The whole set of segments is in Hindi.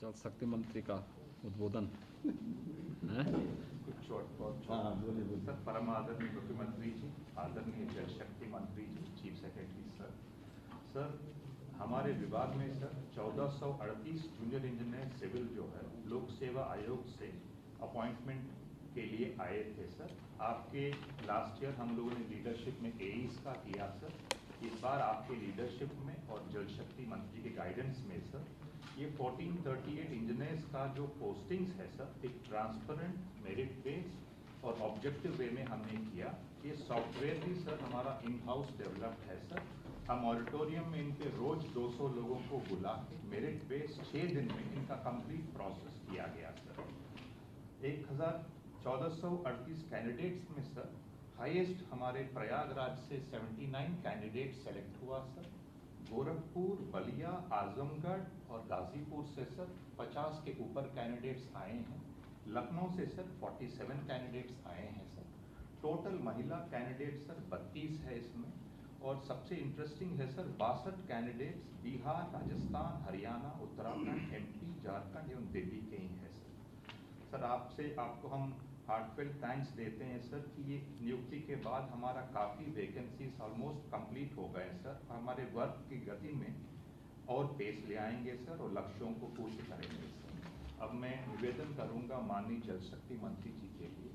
जल शक्ति मंत्री का उद्बोधन है। कुछ बहुत सर, परम आदरणीय मुख्यमंत्री जी, आदरणीय जल शक्ति मंत्री जी, चीफ सेक्रेटरी सर, हमारे विभाग में सर 1438 जूनियर इंजीनियर सिविल जो है लोक सेवा आयोग से अपॉइंटमेंट के लिए आए थे सर। आपके लास्ट ईयर हम लोगों ने लीडरशिप में एईस का किया सर, इस बार आपके लीडरशिप में और जल शक्ति मंत्री के गाइडेंस में सर ये 1438 इंजीनियर्स का जो पोस्टिंग्स है सर, एक ट्रांसपेरेंट, मेरिट बेस्ड और ऑब्जेक्टिव वे में हमने किया। ये सॉफ्टवेयर भी सर हमारा इन हाउस डेवलप्ड है सर। हम ऑडिटोरियम में इनके रोज 200 लोगों को बुला के मेरिट बेस्ड 6 दिन में इनका कंप्लीट प्रोसेस किया गया सर। 1438 कैंडिडेट्स में सर हाईएस्ट हमारे प्रयागराज से 79 कैंडिडेट सेलेक्ट हुआ सर। गोरखपुर, बलिया, आजमगढ़ और गाजीपुर से सर 50 के ऊपर कैंडिडेट्स आए हैं। लखनऊ से सर 47 कैंडिडेट्स आए हैं सर। टोटल महिला कैंडिडेट सर 32 है इसमें, और सबसे इंटरेस्टिंग है sir 62 candidates Bihar, Rajasthan, Haryana, Uttarakhand, MP, Jharkhand एवं दिल्ली के ही है सर। आपको हम हार्टफेल थैंक्स देते हैं सर कि ये नियुक्ति के बाद हमारा काफ़ी वैकेंसीज ऑलमोस्ट कंप्लीट हो गए सर। हमारे वर्क की गति में और पेश ले आएंगे सर और लक्ष्यों को पूर्ण करेंगे सर। अब मैं निवेदन करूंगा माननीय जल शक्ति मंत्री जी के लिए।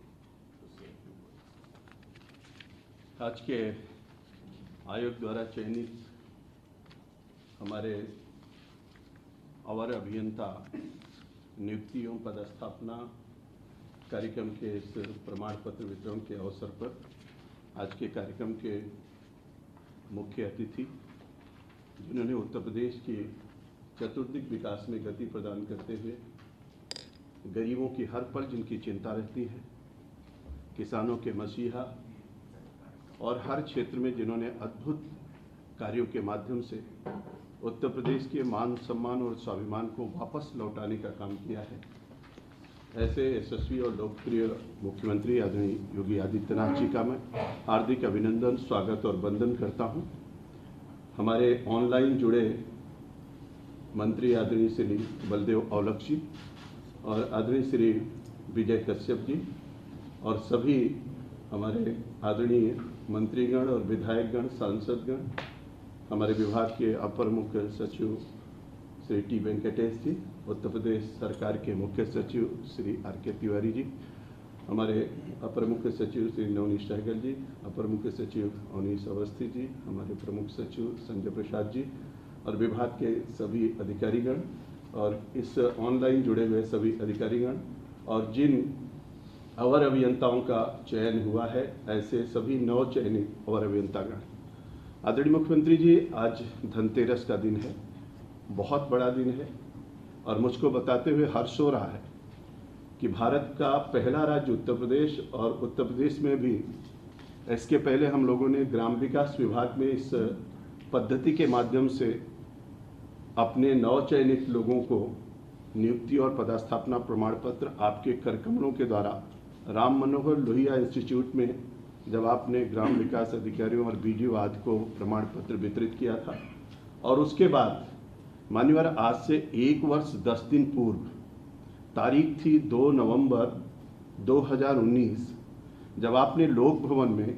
आज के आयोग द्वारा चयनित हमारे अवर अभियंता नियुक्ति एवं पदस्थापना कार्यक्रम के इस प्रमाण पत्र वितरण के अवसर पर आज के कार्यक्रम के मुख्य अतिथि, जिन्होंने उत्तर प्रदेश के चतुर्दिक विकास में गति प्रदान करते हुए गरीबों की हर पल जिनकी चिंता रहती है, किसानों के मसीहा और हर क्षेत्र में जिन्होंने अद्भुत कार्यों के माध्यम से उत्तर प्रदेश के मान सम्मान और स्वाभिमान को वापस लौटाने का काम किया है, ऐसे यशस्वी और लोकप्रिय मुख्यमंत्री आदरणीय योगी आदित्यनाथ जी का मैं हार्दिक अभिनंदन, स्वागत और वंदन करता हूं। हमारे ऑनलाइन जुड़े मंत्री आदरणीय श्री बलदेव औलख जी और आदरणीय श्री विजय कश्यप जी और सभी हमारे आदरणीय मंत्रीगण और विधायकगण, सांसदगण, हमारे विभाग के अपर मुख्य सचिव श्री टी वेंकटेश जी, उत्तर प्रदेश सरकार के मुख्य सचिव श्री आर.के. तिवारी जी, हमारे अपर मुख्य सचिव श्री नवनीत सहगल जी, अपर मुख्य सचिव अवनीश अवस्थी जी, हमारे प्रमुख सचिव संजय प्रसाद जी और विभाग के सभी अधिकारीगण और इस ऑनलाइन जुड़े हुए सभी अधिकारीगण और जिन अवर अभियंताओं का चयन हुआ है, ऐसे सभी नव चयनित अवर अभियंतागण। आदरणीय मुख्यमंत्री जी, आज धनतेरस का दिन है, बहुत बड़ा दिन है और मुझको बताते हुए हर्ष हो रहा है कि भारत का पहला राज्य उत्तर प्रदेश और उत्तर प्रदेश में भी इसके पहले हम लोगों ने ग्राम विकास विभाग में इस पद्धति के माध्यम से अपने नव चयनित लोगों को नियुक्ति और पदस्थापना प्रमाण पत्र आपके करकमलों के द्वारा राम मनोहर लोहिया इंस्टीट्यूट में जब आपने ग्राम विकास अधिकारियों और बीडीओ आदि को प्रमाण पत्र वितरित किया था, और उसके बाद मान्यवर आज से 1 वर्ष 10 दिन पूर्व तारीख थी 2 नवंबर 2019, जब आपने लोक भवन में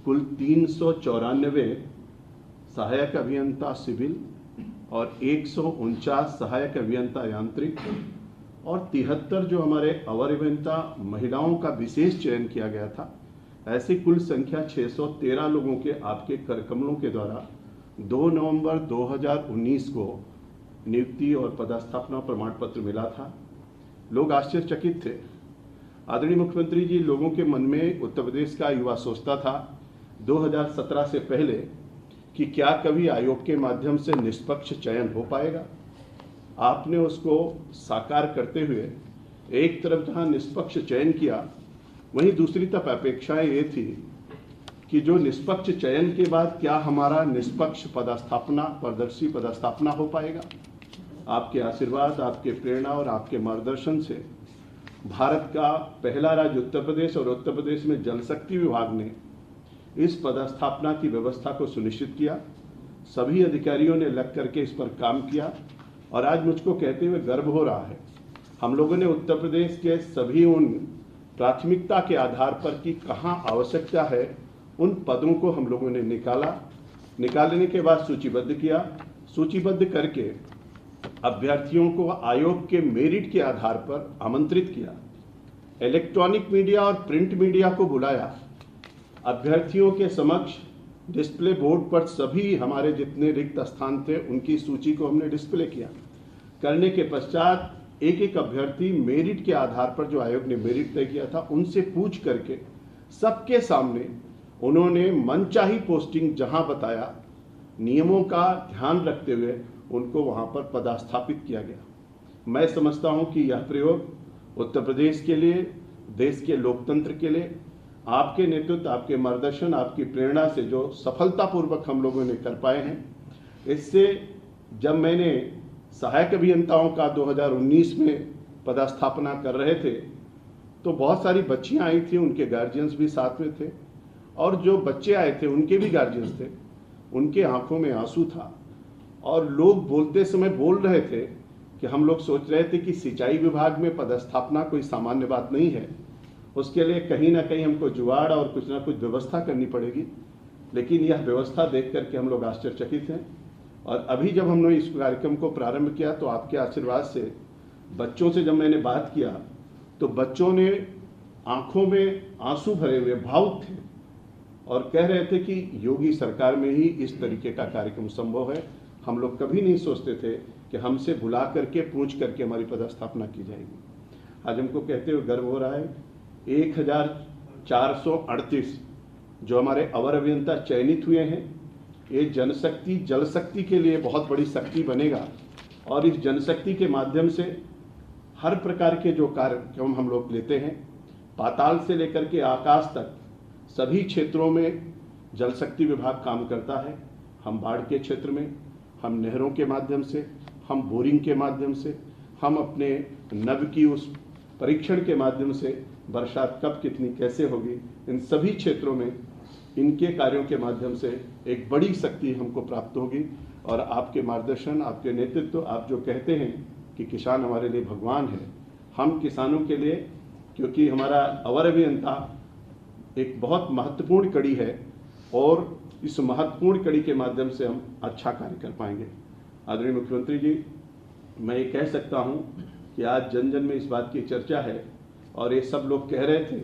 कुल 394 सहायक अभियंता सिविल और 149 सहायक अभियंता यांत्रिक और 73 जो हमारे अवर अभियंता महिलाओं का विशेष चयन किया गया था, ऐसी कुल संख्या 613 लोगों के आपके करकमलों के द्वारा 2 नवंबर 2019 को नियुक्ति और पदस्थापना प्रमाण पत्र मिला था। लोग आश्चर्यचकित थे। आदरणीय मुख्यमंत्री जी, लोगों के मन में उत्तर प्रदेश का युवा सोचता था 2017 से पहले कि क्या कभी आयोग के माध्यम से निष्पक्ष चयन हो पाएगा। आपने उसको साकार करते हुए एक तरफ जहां निष्पक्ष चयन किया, वहीं दूसरी तरफ अपेक्षाएं ये थी कि जो निष्पक्ष चयन के बाद क्या हमारा निष्पक्ष पदस्थापना, पारदर्शी पदस्थापना हो पाएगा। आपके आशीर्वाद, आपके प्रेरणा और आपके मार्गदर्शन से भारत का पहला राज्य उत्तर प्रदेश और उत्तर प्रदेश में जल शक्ति विभाग ने इस पदस्थापना की व्यवस्था को सुनिश्चित किया। सभी अधिकारियों ने लग करके इस पर काम किया और आज मुझको कहते हुए गर्व हो रहा है, हम लोगों ने उत्तर प्रदेश के सभी उन प्राथमिकता के आधार पर कि कहाँ आवश्यकता है उन पदों को हम लोगों ने निकालने के बाद सूचीबद्ध किया। सूचीबद्ध करके अभ्यर्थियों को आयोग के मेरिट के आधार पर आमंत्रित किया। इलेक्ट्रॉनिक मीडिया और प्रिंट मीडिया को बुलाया। अभ्यर्थियों के समक्ष डिस्प्ले बोर्ड पर सभी हमारे जितने रिक्त स्थान थे उनकी सूची को हमने डिस्प्ले किया। करने के पश्चात एक एक अभ्यर्थी मेरिट के आधार पर जो आयोग ने मेरिट तय किया था उनसे पूछ करके सबके सामने उन्होंने मनचाही पोस्टिंग जहां बताया, नियमों का ध्यान रखते हुए उनको वहां पर पदस्थापित किया गया। मैं समझता हूं कि यह प्रयोग उत्तर प्रदेश के लिए, देश के लोकतंत्र के लिए आपके नेतृत्व, आपके मार्गदर्शन, आपकी प्रेरणा से जो सफलतापूर्वक हम लोगों ने कर पाए हैं, इससे जब मैंने सहायक अभियंताओं का 2019 में पदस्थापना कर रहे थे तो बहुत सारी बच्चियां आई थी, उनके गार्जियंस भी साथ में थे और जो बच्चे आए थे उनके भी गार्जियंस थे। उनके आंखों में आंसू था और लोग बोलते समय बोल रहे थे कि हम लोग सोच रहे थे कि सिंचाई विभाग में पदस्थापना कोई सामान्य बात नहीं है, उसके लिए कहीं ना कहीं हमको जुगाड़ और कुछ ना कुछ व्यवस्था करनी पड़ेगी। लेकिन यह व्यवस्था देख करके हम लोग आश्चर्यचकित हैं। और अभी जब हमने इस कार्यक्रम को प्रारंभ किया तो आपके आशीर्वाद से बच्चों से जब मैंने बात किया तो बच्चों ने आंखों में आंसू भरे हुए भावुक थे और कह रहे थे कि योगी सरकार में ही इस तरीके का कार्यक्रम संभव है। हम लोग कभी नहीं सोचते थे कि हमसे बुला करके पूछ करके हमारी पदस्थापना की जाएगी। आज हमको कहते हुए गर्व हो रहा है 1438 जो हमारे अवर अभियंता चयनित हुए हैं, ये जनशक्ति जल शक्ति के लिए बहुत बड़ी शक्ति बनेगा और इस जनशक्ति के माध्यम से हर प्रकार के जो कार्यक्रम हम लोग लेते हैं, पाताल से लेकर के आकाश तक सभी क्षेत्रों में जल शक्ति विभाग काम करता है। हम बाढ़ के क्षेत्र में, हम नहरों के माध्यम से, हम बोरिंग के माध्यम से, हम अपने नभ की उस परीक्षण के माध्यम से बरसात कब कितनी कैसे होगी, इन सभी क्षेत्रों में इनके कार्यों के माध्यम से एक बड़ी शक्ति हमको प्राप्त होगी। और आपके मार्गदर्शन, आपके नेतृत्व, आप जो कहते हैं कि किसान हमारे लिए भगवान है, हम किसानों के लिए, क्योंकि हमारा अवर अभियंता एक बहुत महत्वपूर्ण कड़ी है और इस महत्वपूर्ण कड़ी के माध्यम से हम अच्छा कार्य कर पाएंगे। आदरणीय मुख्यमंत्री जी, मैं ये कह सकता हूँ कि आज जन जन में इस बात की चर्चा है और ये सब लोग कह रहे थे,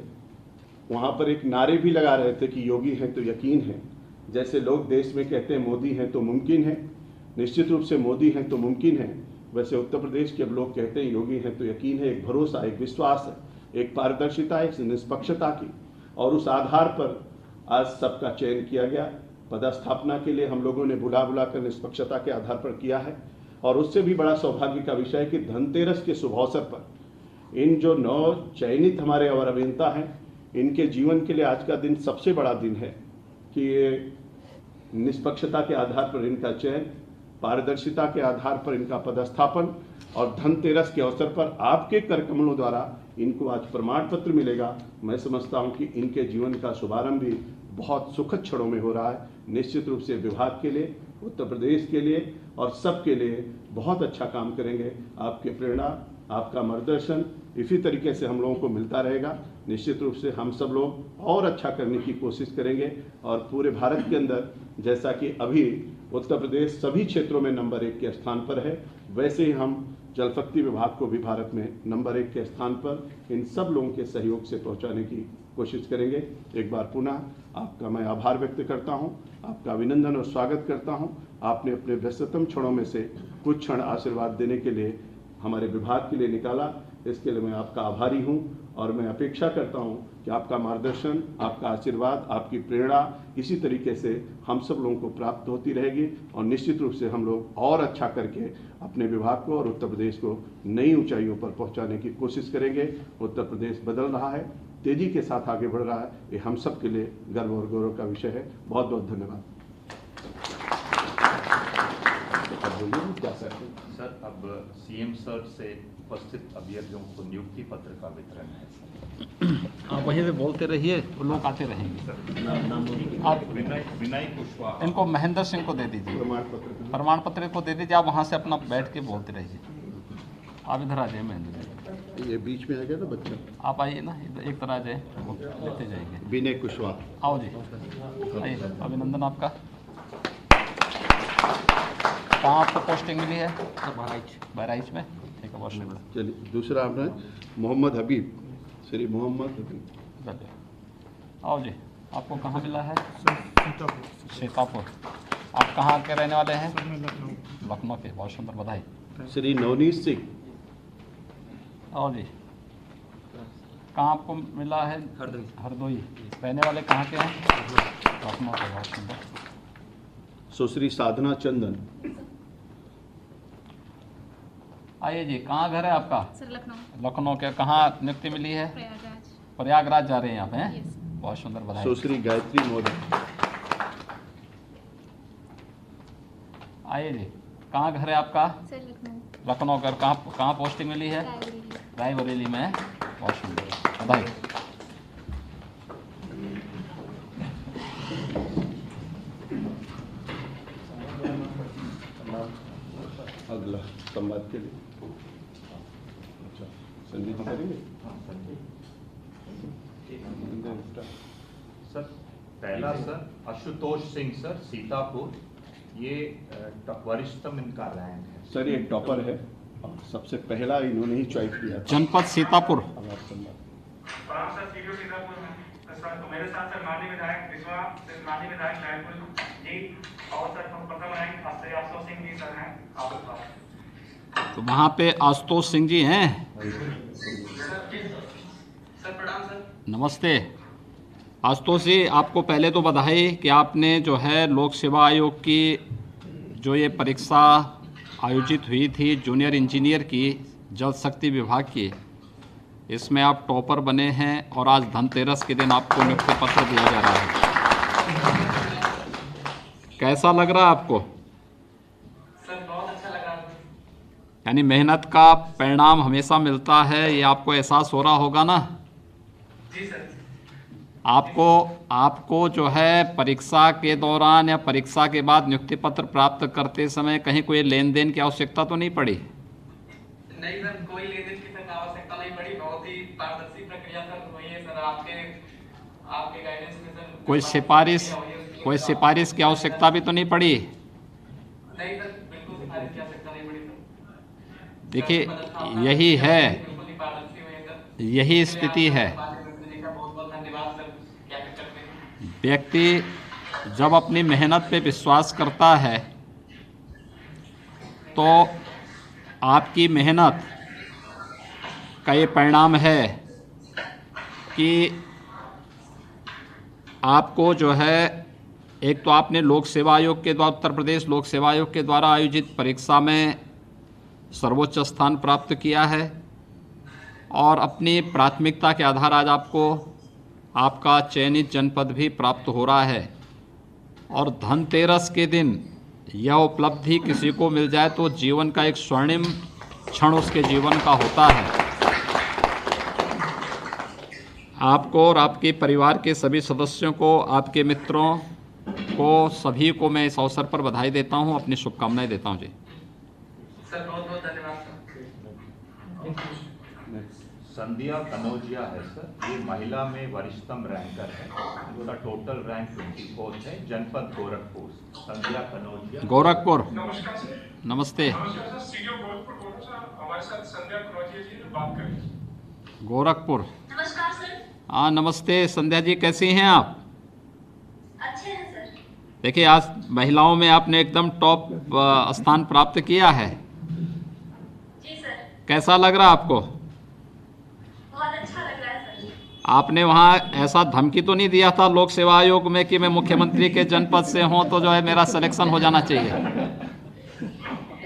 वहाँ पर एक नारे भी लगा रहे थे कि योगी हैं तो यकीन है। जैसे लोग देश में कहते हैं मोदी हैं तो मुमकिन है, निश्चित रूप से मोदी हैं तो मुमकिन है, वैसे उत्तर प्रदेश के अब लोग कहते हैं योगी हैं तो यकीन है। एक भरोसा, एक विश्वास है, एक पारदर्शिता, एक निष्पक्षता की, और उस आधार पर आज सबका चयन किया गया। पदस्थापना के लिए हम लोगों ने बुला कर निष्पक्षता के आधार पर किया है। और उससे भी बड़ा सौभाग्य का विषय है कि धनतेरस के शुभ अवसर पर इन जो 9 चयनित हमारे अवर अभियंता हैं, इनके जीवन के लिए आज का दिन सबसे बड़ा दिन है कि ये निष्पक्षता के आधार पर इनका चयन, पारदर्शिता के आधार पर इनका पदस्थापन और धनतेरस के अवसर पर आपके कर कमलों द्वारा इनको आज प्रमाण पत्र मिलेगा। मैं समझता हूं कि इनके जीवन का शुभारंभ भी बहुत सुखद क्षणों में हो रहा है। निश्चित रूप से विभाग के लिए, उत्तर प्रदेश के लिए और सबके लिए बहुत अच्छा काम करेंगे। आपकी प्रेरणा, आपका मार्गदर्शन इसी तरीके से हम लोगों को मिलता रहेगा। निश्चित रूप से हम सब लोग और अच्छा करने की कोशिश करेंगे और पूरे भारत के अंदर जैसा कि अभी उत्तर प्रदेश सभी क्षेत्रों में नंबर 1 के स्थान पर है, वैसे ही हम जल शक्ति विभाग को भी भारत में नंबर 1 के स्थान पर इन सब लोगों के सहयोग से पहुंचाने की कोशिश करेंगे। एक बार पुनः आपका मैं आभार व्यक्त करता हूं, आपका अभिनंदन और स्वागत करता हूं। आपने अपने व्यस्ततम क्षणों में से कुछ क्षण आशीर्वाद देने के लिए हमारे विभाग के लिए निकाला, इसके लिए मैं आपका आभारी हूं और मैं अपेक्षा करता हूं कि आपका मार्गदर्शन, आपका आशीर्वाद, आपकी प्रेरणा इसी तरीके से हम सब लोगों को प्राप्त होती रहेगी और निश्चित रूप से हम लोग और अच्छा करके अपने विभाग को और उत्तर प्रदेश को नई ऊंचाइयों पर पहुंचाने की कोशिश करेंगे। उत्तर प्रदेश बदल रहा है, तेजी के साथ आगे बढ़ रहा है, ये हम सब के लिए गर्व और गौरव का विषय है। बहुत बहुत धन्यवाद। क्या सर, अब सीएम सर से उपस्थित अभ्यर्थियों को नियुक्ति पत्र का वितरण है। आप वहीं से बोलते रहिए, वो लोग आते रहेंगे। आप विनय कुशवाहा। इनको महेंद्र सिंह को दे दीजिए, प्रमाण पत्र को दे दीजिए। आप वहाँ से अपना बैठ के बोलते रहिए। आप इधर आ जाइए महेंद्र जी, ये बीच में आ गया ना बच्चा। आप आइए ना, इधर एक तरह आ जाए, लेते जाएंगे। विनय कुशवाहा, आओ जी, आइए। अभिनंदन आपका। कहाँ आपको पोस्टिंग मिली है? बहराइच में। ठीक है, बहुत शुक्रिया। चलिए दूसरा आपने मोहम्मद हबीब, श्री मोहम्मद हबीब। चलिए आओ जी। आपको कहाँ मिला है? सीतापुर। आप कहाँ के रहने वाले हैं? लखनऊ के। बहुत सुंदर, बधाई। श्री नवनीत सिंह। आओ जी। कहाँ आपको मिला है? हरदोई। रहने वाले कहाँ के हैं? लखनऊ के। बहुत सुंदर। सुश्री साधना चंदन। आइए जी, कहाँ घर है आपका? सर लखनऊ। लखनऊ के। कहाँ नियुक्ति मिली है? प्रयागराज। प्रयागराज जा रहे हैं आप, हैं? Yes. बहुत सुंदर, बधाई। सुश्री गायत्री मौर्य। आइए जी, कहाँ घर है आपका? सर लखनऊ। लखनऊ का। कहाँ पोस्टिंग मिली है? रायबरेली। रायबरेली में। बहुत सुंदर, बधाई। अगला संवाद के लिए अच्छा संजीत करेंगे। सर पहला सर आशुतोष सिंह सर, सीतापुर। ये वरिष्ठतम इनका रैंक है। सर ये टॉपर है, सबसे पहला इन्होंने ही चॉइस किया था। जनपद सीतापुर। अब आप संवाद। सर सीडीओ सीतापुर में सर, तो मेरे साथ सर माननीय विधायक विश्वा, माननीय विधायक शाहपुर जी, और सर प्रथम रैंक आशुतोष सिंह जी सर हैं आपके पास। तो वहाँ पे आशुतोष सिंह जी हैं। सर प्रणाम सर। नमस्ते आशुतोष जी, आपको पहले तो बधाई कि आपने जो है लोक सेवा आयोग की जो ये परीक्षा आयोजित हुई थी जूनियर इंजीनियर की, जल शक्ति विभाग की, इसमें आप टॉपर बने हैं और आज धनतेरस के दिन आपको नियुक्ति पत्र दिया जा रहा है। कैसा लग रहा है आपको? सर बहुत अच्छा लगा। यानी मेहनत का परिणाम हमेशा मिलता है, ये आपको एहसास हो रहा होगा ना? जी सर। आपको जो है परीक्षा के दौरान या परीक्षा के बाद नियुक्ति पत्र प्राप्त करते समय कहीं कोई लेन देन की आवश्यकता तो नहीं पड़ी? नहीं सर, कोई लेन देन की सर आवश्यकता नहीं पड़ी। बहुत ही पारदर्शी प्रक्रिया सर हुई है सर, आपके गाइडेंस में सर। कोई सिफारिश की आवश्यकता भी तो नहीं पड़ी? नहीं सर, बिल्कुल सिफारिश की आवश्यकता नहीं पड़ी सर। देखिए यही है, बिल्कुल ही पारदर्शी हुई है सर। यही स्थिति है। व्यक्ति जब अपनी मेहनत पे विश्वास करता है तो आपकी मेहनत का ये परिणाम है कि आपको जो है, एक तो आपने लोक सेवा आयोग के द्वारा, उत्तर प्रदेश लोक सेवा आयोग के द्वारा आयोजित परीक्षा में सर्वोच्च स्थान प्राप्त किया है और अपनी प्राथमिकता के आधार आज आपको आपका चयनित जनपद भी प्राप्त हो रहा है। और धनतेरस के दिन यह उपलब्धि किसी को मिल जाए तो जीवन का एक स्वर्णिम क्षण उसके जीवन का होता है। आपको और आपके परिवार के सभी सदस्यों को, आपके मित्रों को, सभी को मैं इस अवसर पर बधाई देता हूं, अपनी शुभकामनाएं देता हूं जी। सर बहुत बहुत धन्यवाद सर। संध्या कनौजिया है सर, ये महिला में वरिष्ठतम रैंकर है। इनका टोटल रैंक 24 है। जनपद गोरखपुर। संध्या कनौजिया, गोरखपुर। नमस्कार सर। नमस्ते। नमस्कार सर, सीडीओ गोरखपुर बोल रहा हूं सर। हमारे साथ संध्या कनौजिया जी ने बात करें। गोरखपुर। नमस्कार सर। हाँ नमस्ते संध्या जी, कैसी हैं आप? अच्छे हैं सर। देखिए आज महिलाओं में आपने एकदम टॉप स्थान प्राप्त किया है। जी सर। कैसा लग रहा आपको? बहुत अच्छा लग रहा है सर। आपने वहाँ ऐसा धमकी तो नहीं दिया था लोक सेवा आयोग में कि मैं मुख्यमंत्री के जनपद से हूँ तो जो है मेरा सिलेक्शन हो जाना चाहिए?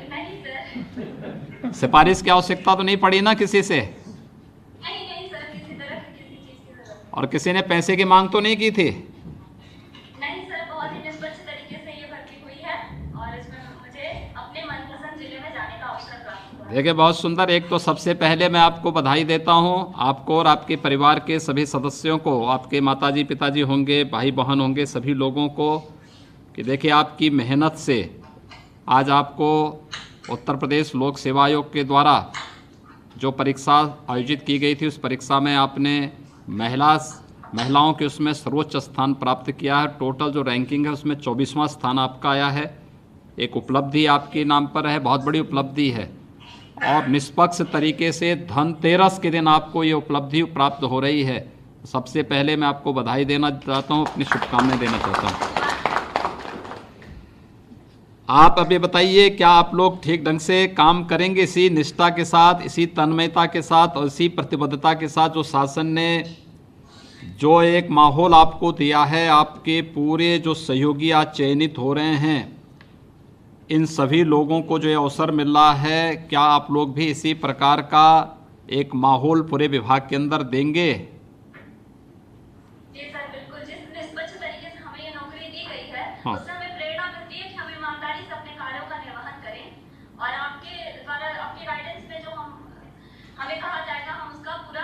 नहीं सर। सिफारिश की आवश्यकता तो नहीं पड़ी ना किसी से? नहीं सर, किसी तरह की किसी चीज की जरूरत और किसी ने पैसे की मांग तो नहीं की थी? नहीं सर, बहुत ही निष्पक्ष तरीके से ये भर्ती हुई है और इसमें मुझे अपने मनपसंद जिले में जाने का अवसर प्राप्त हुआ देखिए बहुत सुंदर। एक तो सबसे पहले मैं आपको बधाई देता हूं, आपको और आपके परिवार के सभी सदस्यों को, आपके माताजी पिताजी होंगे, भाई बहन होंगे, सभी लोगों को, कि देखिए आपकी मेहनत से आज आपको उत्तर प्रदेश लोक सेवा आयोग के द्वारा जो परीक्षा आयोजित की गई थी उस परीक्षा में आपने महिलाओं के उसमें सर्वोच्च स्थान प्राप्त किया है। टोटल जो रैंकिंग है उसमें 24वां स्थान आपका आया है। एक उपलब्धि आपके नाम पर है, बहुत बड़ी उपलब्धि है। और निष्पक्ष तरीके से धनतेरस के दिन आपको ये उपलब्धि प्राप्त हो रही है। सबसे पहले मैं आपको बधाई देना चाहता हूँ, अपनी शुभकामनाएं देना चाहता हूँ। आप अभी बताइए, क्या आप लोग ठीक ढंग से काम करेंगे इसी निष्ठा के साथ, इसी तन्मयता के साथ और इसी प्रतिबद्धता के साथ जो शासन ने जो एक माहौल आपको दिया है, आपके पूरे जो सहयोगी आज चयनित हो रहे हैं, इन सभी लोगों को जो ये अवसर मिल रहा है, क्या आप लोग भी इसी प्रकार का एक माहौल पूरे विभाग के अंदर देंगे? जी सर, बिल्कुल। जिस निष्पक्ष तरीके से हमें ये नौकरी दी गई है, हाँ। उससे हमें प्रेरणा मिलती है कि हम ईमानदारी से अपने कार्यों का निर्वहन करें और आपके द्वारा, आपके गाइडेंस में जो हमें कहा जाएगा, हम उसका पूरा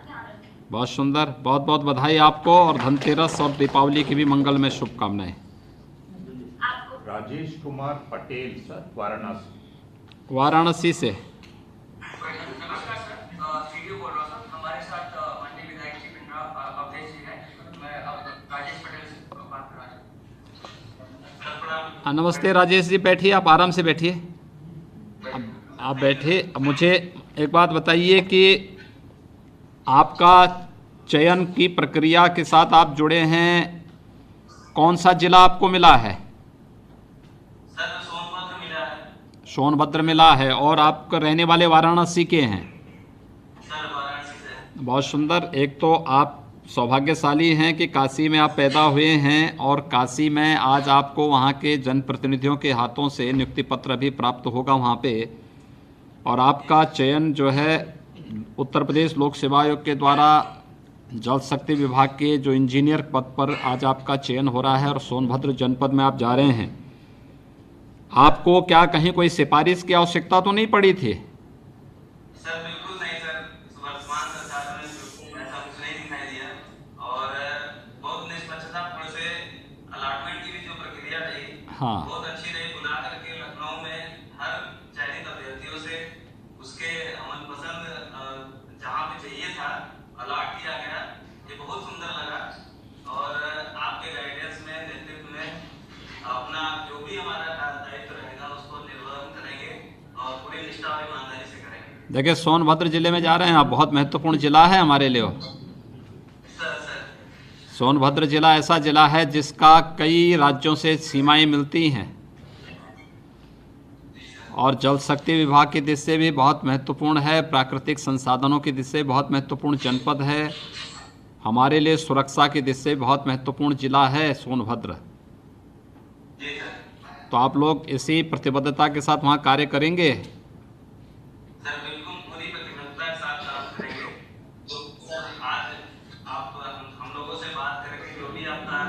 ध्यान रखें। बहुत सुंदर, बहुत बहुत बधाई आपको और धनतेरस और दीपावली की भी मंगलमय शुभकामनाएं। राजेश कुमार पटेल सर, वाराणसी। वाराणसी से। नमस्कार सर, सीडीओ बोल रहा हूँ सर। हमारे साथ माननीय विधायक श्री पिंडरा अवधेश जी हैं। मैं राजेश पटेल से बात कर रहा हूँ। नमस्ते राजेश जी, बैठिए, आप आराम से बैठिए। आप बैठे। मुझे एक बात बताइए कि आपका चयन की प्रक्रिया के साथ आप जुड़े हैं, कौन सा जिला आपको मिला है? सोनभद्र मिला है। और आप रहने वाले वाराणसी के हैं? सर, वाराणसी से। बहुत सुंदर। एक तो आप सौभाग्यशाली हैं कि काशी में आप पैदा हुए हैं और काशी में आज आपको वहाँ के जनप्रतिनिधियों के हाथों से नियुक्ति पत्र भी प्राप्त होगा वहाँ पे। और आपका चयन जो है उत्तर प्रदेश लोक सेवा आयोग के द्वारा जल शक्ति विभाग के जो इंजीनियर पद पर आज आपका चयन हो रहा है और सोनभद्र जनपद में आप जा रहे हैं। आपको क्या कहीं कोई सिफारिश की आवश्यकता तो नहीं पड़ी थी? सर बिल्कुल नहीं सर, वर्तमान सरकार में ऐसा कुछ नहीं दिखाई दिया और बहुत निष्पक्षता पूर्ण से अलॉटमेंट की भी जो प्रक्रिया रही, हाँ, बहुत अच्छी रही। बुला करके लखनऊ में हर चयनित अभ्यर्थियों से उसके मनपसंद जहाँ पे चाहिए था अलॉट किया गया। ये बहुत सुंदर लगा और आपके गाइडेंस में, नेतृत्व में अपना जो भी हमारा दायित्व रहेगा उसको निर्वहन करेंगे और पूरी निष्ठा और ईमानदारी से करेंगे। देखिए सोनभद्र जिले में जा रहे हैं आप, बहुत महत्वपूर्ण जिला है हमारे लिए। सर सोनभद्र जिला ऐसा जिला है जिसका कई राज्यों से सीमाएं मिलती हैं और जल शक्ति विभाग की दृष्टि से भी बहुत महत्वपूर्ण है, प्राकृतिक संसाधनों की दृष्टि से बहुत महत्वपूर्ण जनपद है, हमारे लिए सुरक्षा की दृष्टि से बहुत महत्वपूर्ण जिला है सोनभद्र। तो आप लोग इसी प्रतिबद्धता के साथ वहाँ कार्य करेंगे? सर बिल्कुल पूरी प्रतिबद्धता के साथ काम करेंगे। तो सर आज आप हम लोगों से बात करके जो भी आपका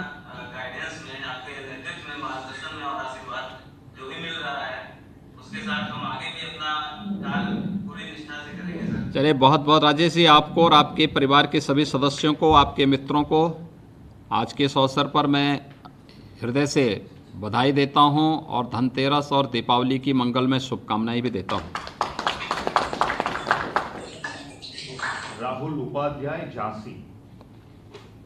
गाइडेंस में, आपके नेतृत्व में, मार्गदर्शन में और आशीर्वाद जो भी मिल रहा है उसके साथ हम आगे भी अपना कार्य पूरी निष्ठा से करेंगे सर। चलिए, बहुत बहुत राजेश जी, आपको और आपके परिवार के सभी सदस्यों को, आपके मित्रों को आज के इस अवसर पर मैं हृदय से बधाई देता हूं और धनतेरस और दीपावली की मंगलमय शुभकामनाएं भी देता हूं। राहुल उपाध्याय, झांसी।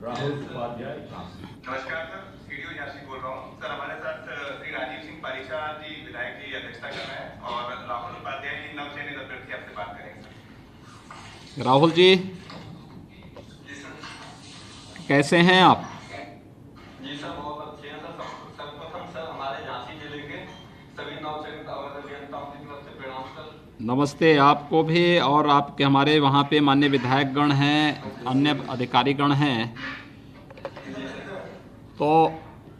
राहुल उपाध्याय, झांसी। नमस्कार सर, सीडीओ झांसी बोल रहा हूँ। सर हमारे साथ श्री राजीव सिंह पारिशा जी विधायक जी अध्यक्षता कर रहे हैं और राहुल उपाध्याय जी नवचयनित अभ्यर्थी आपसे बात करेंगे सर। राहुल जी, जी सर। कैसे हैं आप? जी सर, बहुत अच्छे हैं सर। सर्वप्रथम सर हमारे झांसी जिले के सभी नवचयनित अभियंताओं की तरफ से प्रणाम सर। नमस्ते आपको भी, और आपके हमारे वहाँ पे माननीय विधायकगण हैं, अन्य अधिकारीगण हैं। तो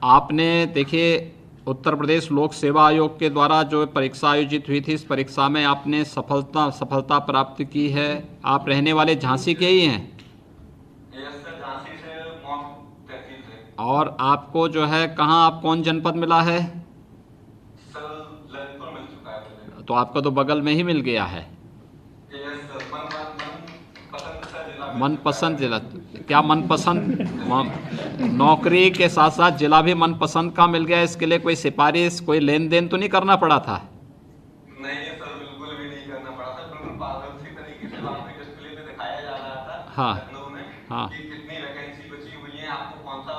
आपने देखिए उत्तर प्रदेश लोक सेवा आयोग के द्वारा जो परीक्षा आयोजित हुई थी, इस परीक्षा में आपने सफलता प्राप्त की है। आप रहने वाले झांसी के ही हैं? झांसी से मौत तहसील से। और आपको जो है कहाँ, आप कौन जनपद मिला है? सर ललितपुर मिल चुका है मुझे। तो आपका तो बगल में ही मिल गया है। मनपसंद जिला, क्या मनपसंद नौकरी के साथ साथ जिला भी मनपसंद का मिल गया? इसके लिए कोई सिफारिश, कोई लेन देन तो नहीं करना पड़ा था? नहीं सर, बिल्कुल भी नहीं करना पड़ा था। बिल्कुल पारदर्शी तरीके से वहाँ पे डिस्प्ले पे दिखाया जा रहा था हाँ लखनऊ में हाँ। कि कितनी वैकेंसी बची हुई है, आपको कौन सा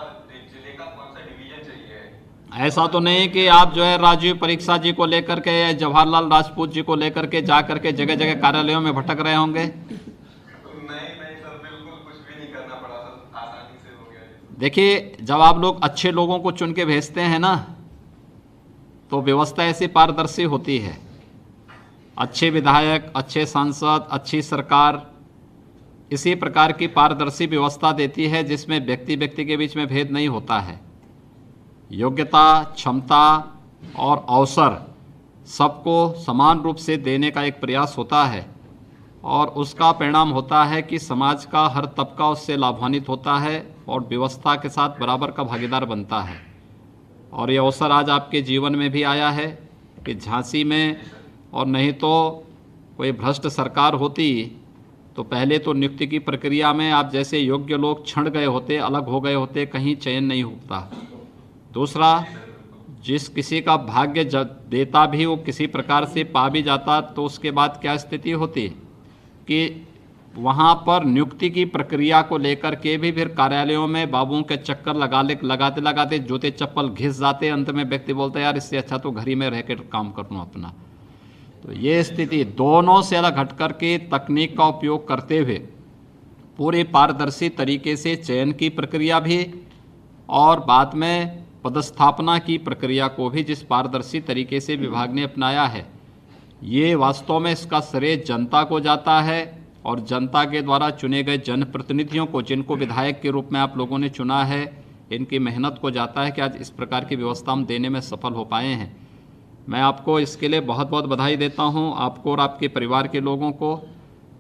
जिले का कौन सा डिवीजन चाहिए। ऐसा तो नहीं कि आप जो है राजीव परीक्षा जी को लेकर के या जवाहरलाल राजपूत जी को लेकर के जा करके जगह जगह कार्यालयों में भटक रहे होंगे? नहीं सर, बिल्कुल कुछ भी नहीं करना पड़ा सर, आसानी से हो गया। देखिए, जब आप लोग अच्छे लोगों को चुन के भेजते हैं ना, तो व्यवस्था ऐसी पारदर्शी होती है। अच्छे विधायक, अच्छे सांसद, अच्छी सरकार इसी प्रकार की पारदर्शी व्यवस्था देती है जिसमें व्यक्ति व्यक्ति के बीच में भेद नहीं होता है। योग्यता, क्षमता और अवसर सबको समान रूप से देने का एक प्रयास होता है और उसका परिणाम होता है कि समाज का हर तबका उससे लाभान्वित होता है और व्यवस्था के साथ बराबर का भागीदार बनता है। और ये अवसर आज आपके जीवन में भी आया है कि झांसी में, और नहीं तो कोई भ्रष्ट सरकार होती तो पहले तो नियुक्ति की प्रक्रिया में आप जैसे योग्य लोग छंट गए होते, अलग हो गए होते, कहीं चयन नहीं होता। दूसरा, जिस किसी का भाग्य देता भी वो किसी प्रकार से पा भी जाता तो उसके बाद क्या स्थिति होती कि वहाँ पर नियुक्ति की प्रक्रिया को लेकर के भी फिर कार्यालयों में बाबुओं के चक्कर लगाते लगाते जूते चप्पल घिस जाते। अंत में व्यक्ति बोलता है यार इससे अच्छा तो घर ही में रह के काम कर लूँ अपना। तो ये स्थिति दोनों से अलग हट कर के तकनीक का उपयोग करते हुए पूरे पारदर्शी तरीके से चयन की प्रक्रिया भी और बाद में पदस्थापना की प्रक्रिया को भी जिस पारदर्शी तरीके से विभाग ने अपनाया है, ये वास्तव में इसका श्रेय जनता को जाता है और जनता के द्वारा चुने गए जनप्रतिनिधियों को, जिनको विधायक के रूप में आप लोगों ने चुना है, इनकी मेहनत को जाता है कि आज इस प्रकार की व्यवस्था हम देने में सफल हो पाए हैं। मैं आपको इसके लिए बहुत बहुत बधाई देता हूं, आपको और आपके परिवार के लोगों को,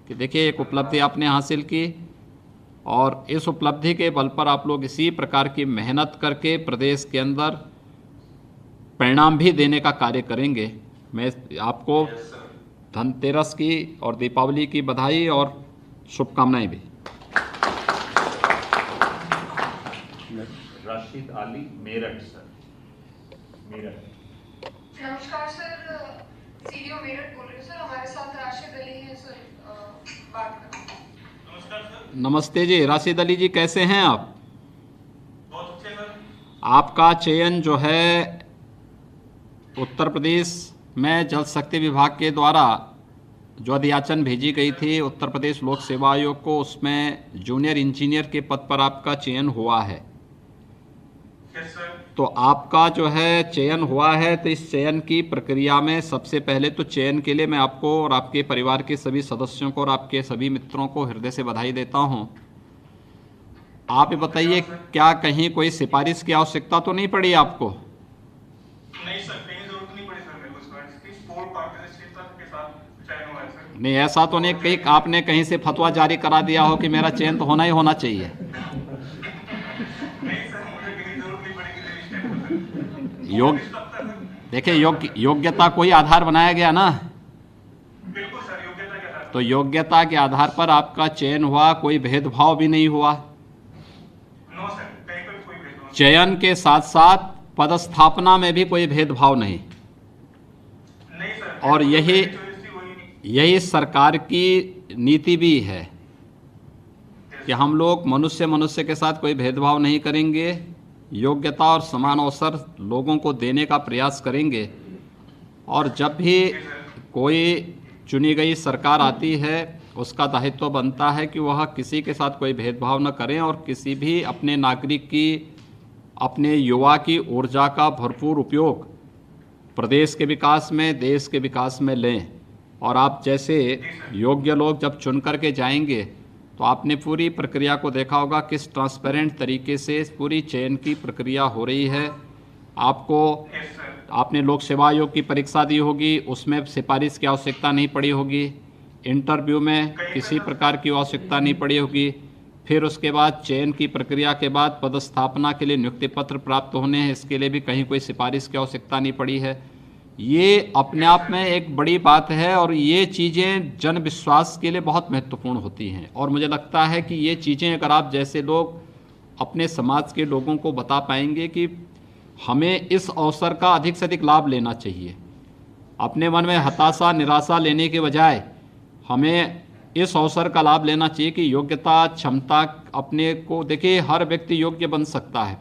कि देखिए एक उपलब्धि आपने हासिल की और इस उपलब्धि के बल पर आप लोग इसी प्रकार की मेहनत करके प्रदेश के अंदर परिणाम भी देने का कार्य करेंगे। मैं आपको धनतेरस की और दीपावली की बधाई और शुभकामनाएं भी। राशिद अली, मेरठ सर, मेरठ। नमस्कार सर, सीडीओ मेरठ बोल रही हूँ सर। हमारे साथ राशिद अली हैं सर, बात करें। नमस्कार सर। नमस्ते जी, राशिद अली जी कैसे हैं आप? बहुत अच्छे सर। आपका चयन जो है उत्तर प्रदेश में जल शक्ति विभाग के द्वारा जो अधियाचन भेजी गई थी उत्तर प्रदेश लोक सेवा आयोग को, उसमें जूनियर इंजीनियर के पद पर आपका चयन हुआ है। Yes sir. तो आपका जो है चयन हुआ है, तो इस चयन की प्रक्रिया में सबसे पहले तो चयन के लिए मैं आपको और आपके परिवार के सभी सदस्यों को और आपके सभी मित्रों को हृदय से बधाई देता हूं। आप ये बताइए, क्या कहीं कोई सिफारिश की आवश्यकता तो नहीं पड़ी आपको? नहीं सर, कहीं जरूरत नहीं पड़ी सर मेरे को इसकी। स्पोर्ट पारदर्शिता के साथ चयन हुआ है सर। नहीं, ऐसा तो नहीं कहीं आपने कहीं से फतवा जारी करा दिया हो कि मेरा चयन तो होना ही होना चाहिए? देखिए, योग्यता को ही आधार बनाया गया ना। बिल्कुल सर, योग्यता के आधार। तो योग्यता के आधार पर आपका चयन हुआ, कोई भेदभाव भी नहीं हुआ। नो सर, कहीं पर कोई भेदभाव नहीं। चयन के साथ साथ पदस्थापना में भी कोई भेदभाव नहीं। नहीं सर। और यही सरकार की नीति भी है कि हम लोग मनुष्य के साथ कोई भेदभाव नहीं करेंगे, योग्यता और समान अवसर लोगों को देने का प्रयास करेंगे। और जब भी कोई चुनी गई सरकार आती है, उसका दायित्व बनता है कि वह किसी के साथ कोई भेदभाव न करें और किसी भी अपने नागरिक की, अपने युवा की ऊर्जा का भरपूर उपयोग प्रदेश के विकास में, देश के विकास में लें। और आप जैसे योग्य लोग जब चुन करके जाएंगे तो आपने पूरी प्रक्रिया को देखा होगा किस ट्रांसपेरेंट तरीके से पूरी चयन की प्रक्रिया हो रही है। आपने लोक सेवा आयोग की परीक्षा दी होगी, उसमें सिफारिश की आवश्यकता नहीं पड़ी होगी, इंटरव्यू में किसी प्रकार की आवश्यकता नहीं पड़ी होगी। फिर उसके बाद चयन की प्रक्रिया के बाद पदस्थापना के लिए नियुक्ति पत्र प्राप्त होने हैं, इसके लिए भी कहीं कोई सिफारिश की आवश्यकता नहीं पड़ी है। ये अपने आप में एक बड़ी बात है और ये चीज़ें जन विश्वास के लिए बहुत महत्वपूर्ण होती हैं। और मुझे लगता है कि ये चीज़ें अगर आप जैसे लोग अपने समाज के लोगों को बता पाएंगे कि हमें इस अवसर का अधिक से अधिक लाभ लेना चाहिए, अपने मन में हताशा निराशा लेने के बजाय हमें इस अवसर का लाभ लेना चाहिए कि योग्यता क्षमता अपने को, देखिए हर व्यक्ति योग्य बन सकता है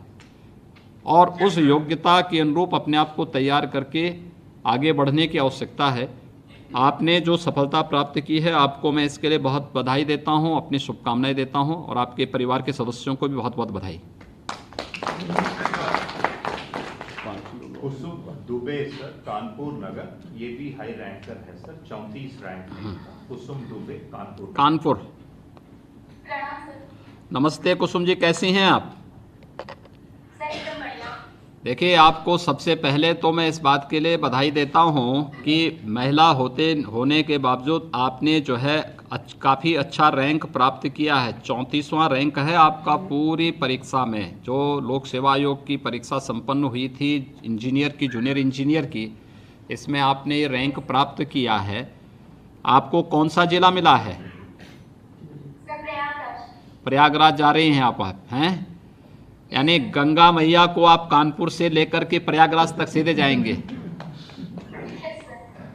और उस योग्यता के अनुरूप अपने आप को तैयार करके आगे बढ़ने की आवश्यकता है। आपने जो सफलता प्राप्त की है आपको मैं इसके लिए बहुत बधाई देता हूं, अपनी शुभकामनाएं देता हूं और आपके परिवार के सदस्यों को भी बहुत बहुत बधाई। कुसुम दुबे सर, कानपुर नगर, ये भी हाई रैंकर है सर, 34 रैंक है। कुसुम दुबे, कानपुर। प्रणाम सर। नमस्ते कुसुम जी, कैसी हैं आप? सर एकदम बढ़िया। देखिए आपको सबसे पहले तो मैं इस बात के लिए बधाई देता हूं कि महिला होने के बावजूद आपने जो है काफ़ी अच्छा रैंक प्राप्त किया है। 34वां रैंक है आपका पूरी परीक्षा में। जो लोक सेवा आयोग की परीक्षा संपन्न हुई थी इंजीनियर की, जूनियर इंजीनियर की, इसमें आपने ये रैंक प्राप्त किया है। आपको कौन सा जिला मिला है? सर प्रयागराज। प्रयागराज जा रही हैं आप हैं? यानी गंगा मैया को आप कानपुर से लेकर के प्रयागराज तक सीधे जाएंगे।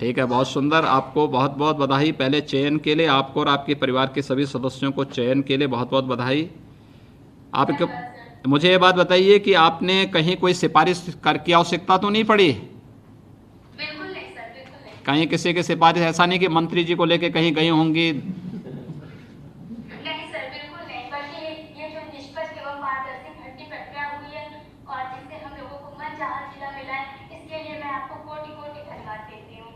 ठीक है, बहुत सुंदर। आपको बहुत बहुत बधाई। पहले चयन के लिए आपको और आपके परिवार के सभी सदस्यों को चयन के लिए बहुत बहुत बधाई। आपको मुझे ये बात बताइए कि आपने कहीं कोई सिफारिश की आवश्यकता तो नहीं पड़ी? बिल्कुल नहीं सर, बिल्कुल नहीं। कहीं किसी की सिफारिश, ऐसा नहीं कि मंत्री जी को लेके कहीं गई होंगी? नहीं सर, बिल्कुल नहीं। बल्कि ये जो निष्पक्ष एवं पारदर्शी भर्ती प्रक्रिया हुई है और जिससे हम लोगों को मनचाहा जिला मिला है, इसके लिए मैं आपको कोटि कोटि धन्यवाद देती हूँ।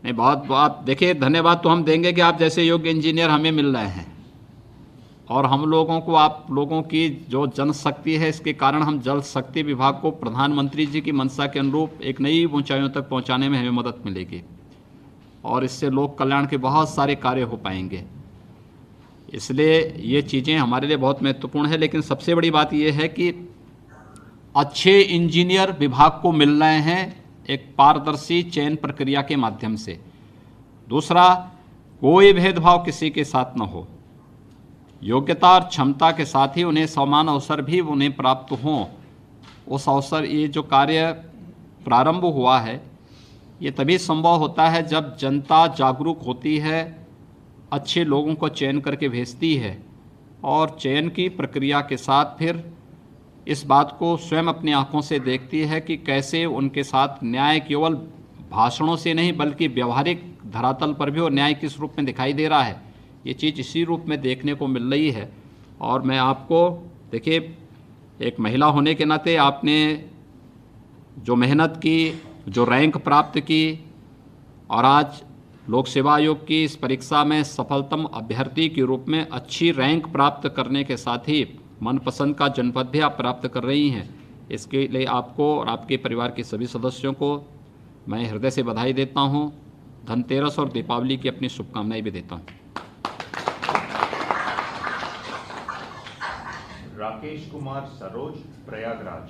नहीं, बहुत बहुत देखिए धन्यवाद तो हम देंगे कि आप जैसे योग्य इंजीनियर हमें मिल रहे हैं और हम लोगों को, आप लोगों की जो जनशक्ति है, इसके कारण हम जल शक्ति विभाग को प्रधानमंत्री जी की मंशा के अनुरूप एक नई ऊंचाइयों तक पहुंचाने में हमें मदद मिलेगी और इससे लोक कल्याण के बहुत सारे कार्य हो पाएंगे। इसलिए ये चीज़ें हमारे लिए बहुत महत्वपूर्ण है। लेकिन सबसे बड़ी बात यह है कि अच्छे इंजीनियर विभाग को मिल रहे हैं एक पारदर्शी चयन प्रक्रिया के माध्यम से। दूसरा, कोई भेदभाव किसी के साथ न हो, योग्यता और क्षमता के साथ ही उन्हें समान अवसर भी उन्हें प्राप्त हों। उस अवसर, ये जो कार्य प्रारंभ हुआ है ये तभी संभव होता है जब जनता जागरूक होती है, अच्छे लोगों को चयन करके भेजती है और चयन की प्रक्रिया के साथ फिर इस बात को स्वयं अपनी आंखों से देखती है कि कैसे उनके साथ न्याय केवल भाषणों से नहीं बल्कि व्यवहारिक धरातल पर भी और न्याय किस रूप में दिखाई दे रहा है। ये चीज़ इसी रूप में देखने को मिल रही है। और मैं आपको, देखिए एक महिला होने के नाते आपने जो मेहनत की, जो रैंक प्राप्त की और आज लोक सेवा आयोग की इस परीक्षा में सफलतम अभ्यर्थी के रूप में अच्छी रैंक प्राप्त करने के साथ ही मनपसंद का जनपद भी आप प्राप्त कर रही हैं, इसके लिए आपको और आपके परिवार के सभी सदस्यों को मैं हृदय से बधाई देता हूं। धनतेरस और दीपावली की अपनी शुभकामनाएं भी देता हूं। राकेश कुमार सरोज, प्रयागराज।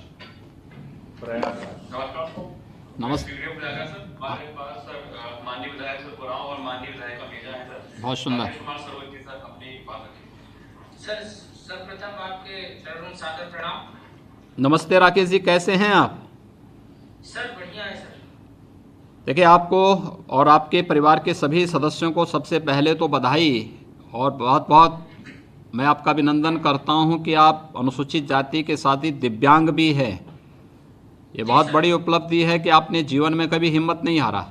नमस्ते। हमारे पास सर माननीय विधायक सर उरांव और माननीय विधायिका मेजा हैं सर। बहुत सुंदर। राकेश कुमार सरोज जी सर अपनी बात रखें। सर सर्वप्रथम आपके चरणों में सादर प्रणाम। नमस्ते राकेश जी, कैसे हैं आप? सर बढ़िया है सर। देखिए आपको और आपके परिवार के सभी सदस्यों को सबसे पहले तो बधाई और बहुत बहुत मैं आपका अभिनंदन करता हूं कि आप अनुसूचित जाति के साथ ही दिव्यांग भी है। ये बहुत बड़ी उपलब्धि है कि आपने जीवन में कभी हिम्मत नहीं हारा